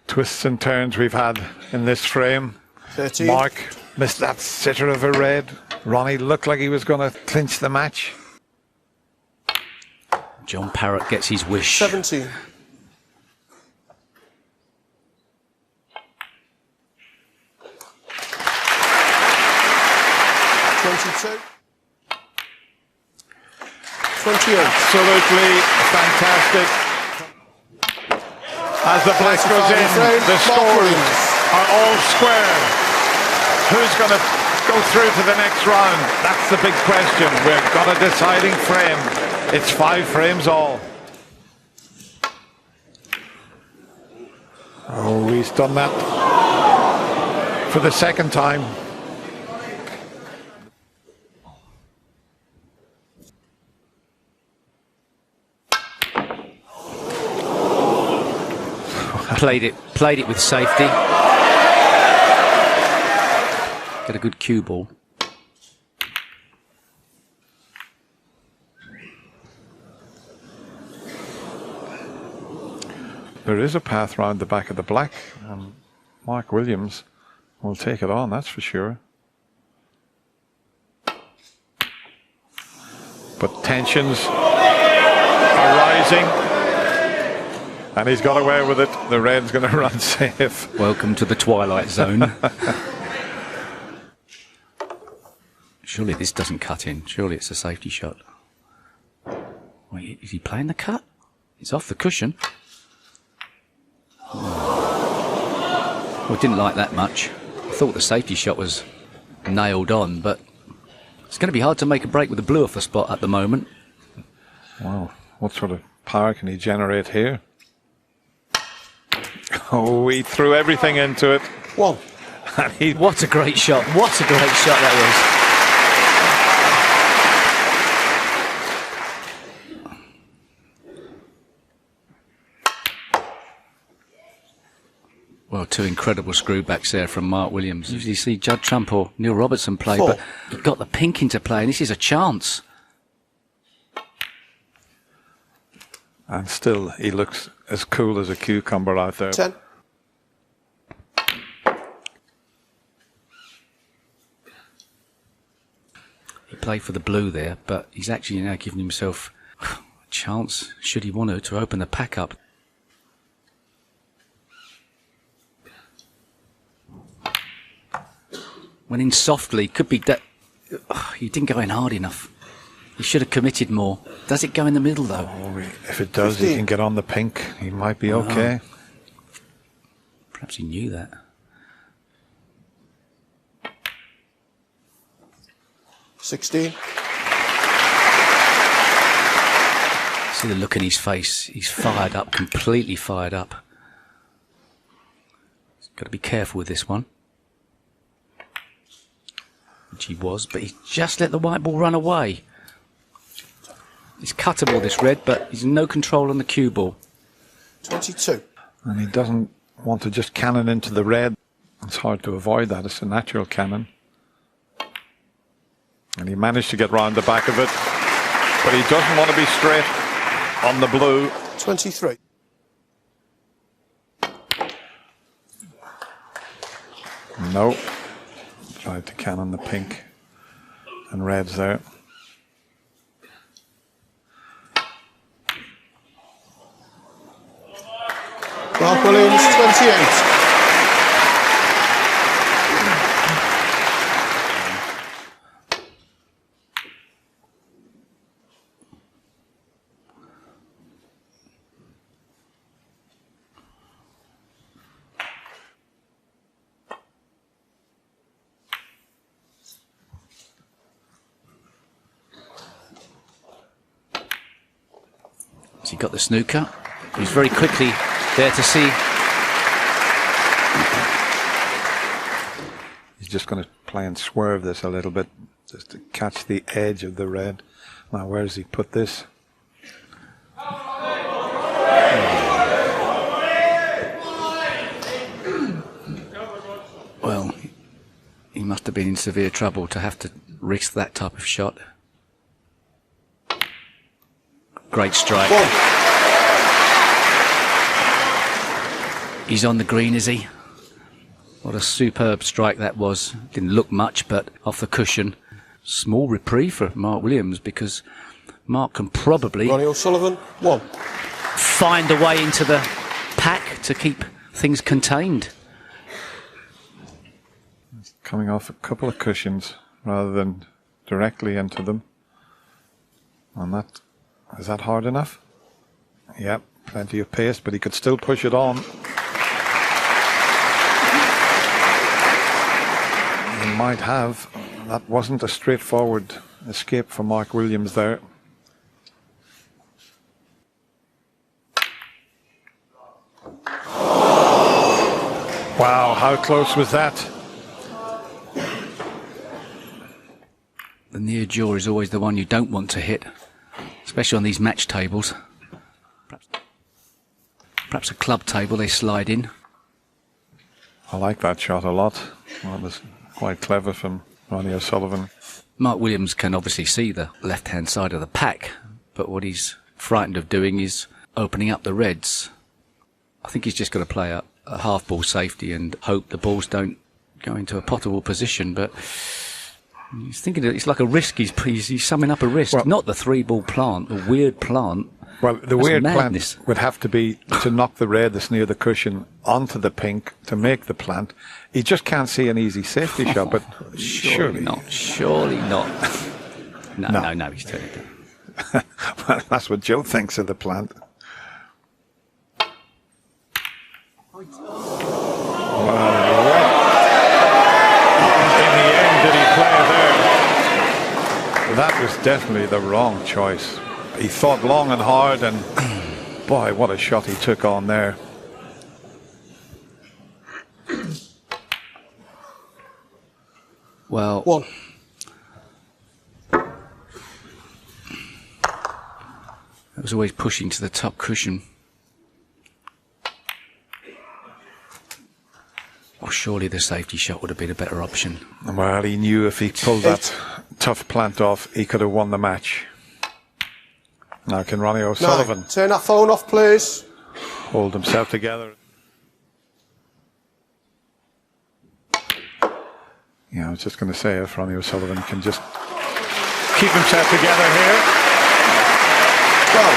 twists and turns we've had in this frame.
13.
Mark missed that sitter of a red. Ronnie looked like he was going to clinch the match.
John Parrott gets his wish.
17. 22. 28.
Absolutely fantastic. As the black goes in, the scores are all square. Who's going to go through to the next round? That's the big question. We've got a deciding frame. It's 5 frames all. Oh, he's done that for the second time.
Played it with safety. Get a good cue ball.
There is a path round the back of the black, and Mark Williams will take it on, that's for sure. But tensions are rising, and he's got away with it. The red's going to run safe.
Welcome to the twilight zone. Surely this doesn't cut in. Surely it's a safety shot. Wait, is he playing the cut? It's off the cushion. Well, didn't like that much. I thought the safety shot was nailed on, but it's going to be hard to make a break with the blue off the spot at the moment.
Wow, what sort of power can he generate here? Oh, he threw everything into it.
1.
And
What a great shot. What a great shot that was. Well, 2 incredible screwbacks there from Mark Williams. Usually you see Judd Trump or Neil Robertson play,
4.
but he got the pink into play, and this is a chance.
And still, he looks as cool as a cucumber out there.
10.
He played for the blue there, but he's actually now giving himself a chance, should he want to open the pack up. Went in softly, could be that he didn't go in hard enough. He should have committed more. Does it go in the middle though?
Oh, if it does,
15.
he can get on the pink. He might be okay.
Perhaps he knew that.
16.
See the look in his face. He's fired up, completely fired up. He's got to be careful with this one. Which he was, but he just let the white ball run away. It's cuttable, this red, but he's no control on the cue ball.
22.
And he doesn't want to just cannon into the red. It's hard to avoid that. It's a natural cannon. And he managed to get round the back of it. But he doesn't want to be straight on the blue.
23.
No. Tried to cannon the pink and reds there.
Mark Williams, 28.
Has he got the snooker? He's very quickly there to see.
He's just going to play and swerve this a little bit just to catch the edge of the red. Now, where does he put this?
Well, he must have been in severe trouble to have to risk that type of shot. Great strike.
1.
He's on the green, is he? What a superb strike that was. Didn't look much, but off the cushion. Small reprieve for Mark Williams, because Mark can probably
Ronnie O'Sullivan, 1.
find a way into the pack to keep things contained.
Coming off a couple of cushions rather than directly into them. And that, is that hard enough? Yep, plenty of pace, but he could still push it on. He might have. That wasn't a straightforward escape for Mark Williams there. Wow, how close was that?
The near jaw is always the one you don't want to hit, especially on these match tables. Perhaps a club table they slide in.
I like that shot a lot. That was quite clever from Ronnie O'Sullivan.
Mark Williams can obviously see the left-hand side of the pack, but what he's frightened of doing is opening up the reds. I think he's just got to play a half-ball safety and hope the balls don't go into a potable position, but he's thinking it's like a risk. He's summing up a risk.
Well,
not the 3-ball plant, the weird plant.
Well, the
That's
weird
madness.
plant would have to be to knock the red that's near the cushion onto the pink to make the plant. He just can't see an easy safety shot, but surely
not. Surely not. No, he's turning it down.
Well, that's what Joe thinks of the plant. Well, what in the end did he play there? That was definitely the wrong choice. He thought long and hard, and boy, what a shot he took on there.
Well,
1.
it was always pushing to the top cushion. Well, surely the safety shot would have been a better option.
Well, he knew if he pulled that tough plant off, he could have won the match. Now can Ronnie O'Sullivan
9. Turn that phone off, please.
hold himself together? Yeah, I was just going to say, if Ronnie O'Sullivan can just keep himself together here.
Go.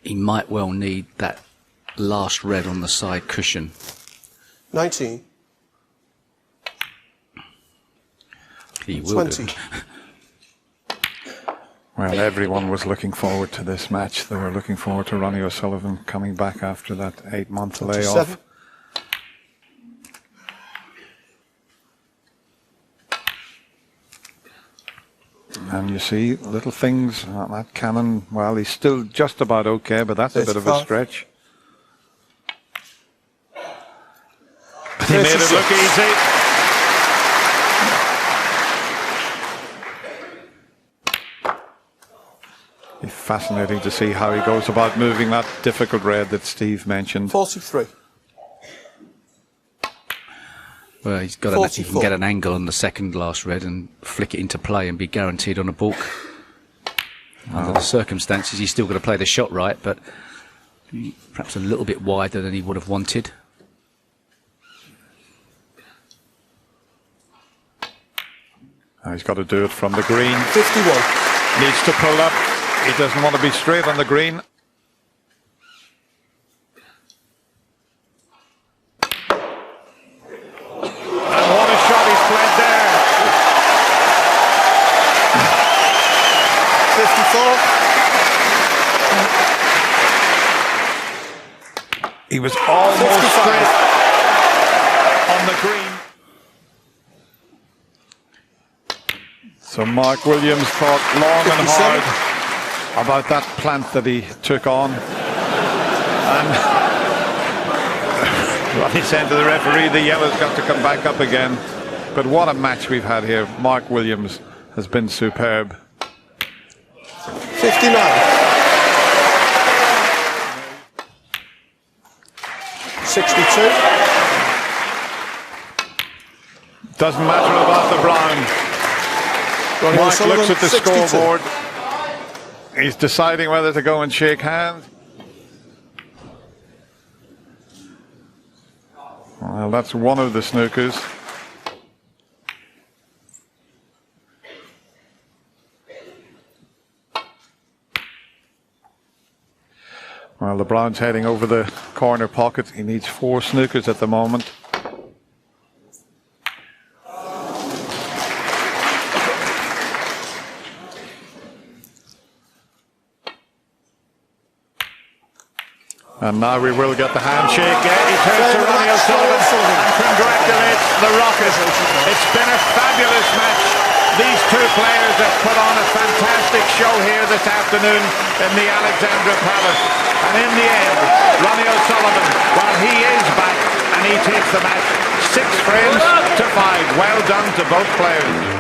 He might well need that last red on the side cushion.
19.
He will
20.
do.
Well, everyone was looking forward to this match. They were looking forward to Ronnie O'Sullivan coming back after that 8-month layoff.
7.
And you see little things, that cannon, well, he's still just about okay, but that's a bit of a stretch. He made it look easy. It's fascinating to see how he goes about moving that difficult red that Steve mentioned.
43.
Well, he's got to he can get an angle on the second last red and flick it into play and be guaranteed on a balk. Under the circumstances, he's still got to play the shot right, but perhaps a little bit wider than he would have wanted.
Now he's got to do it from the green.
51.
Needs to pull up. He doesn't want to be straight on the green. And what a shot he's played there.
54.
He was almost
55.
straight on the green. So Mark Williams thought long and
57.
hard about that plant that he took on. And Ronnie said to the referee, the yellow's got to come back up again. But what a match we've had here. Mark Williams has been superb.
59. 62.
Doesn't matter about the brown.
Ronnie
Mark
O'Sullivan,
looks at the
62.
scoreboard. He's deciding whether to go and shake hands. Well, that's one of the snookers. Well, the brown's heading over the corner pocket. He needs 4 snookers at the moment. And now we will get the handshake. Yeah, he turns to Ronnie O'Sullivan and congratulates the Rocket. It's been a fabulous match. These two players have put on a fantastic show here this afternoon in the Alexandra Palace. And in the end, Ronnie O'Sullivan, well, he is back and he takes the match 6 frames to 5. Well done to both players.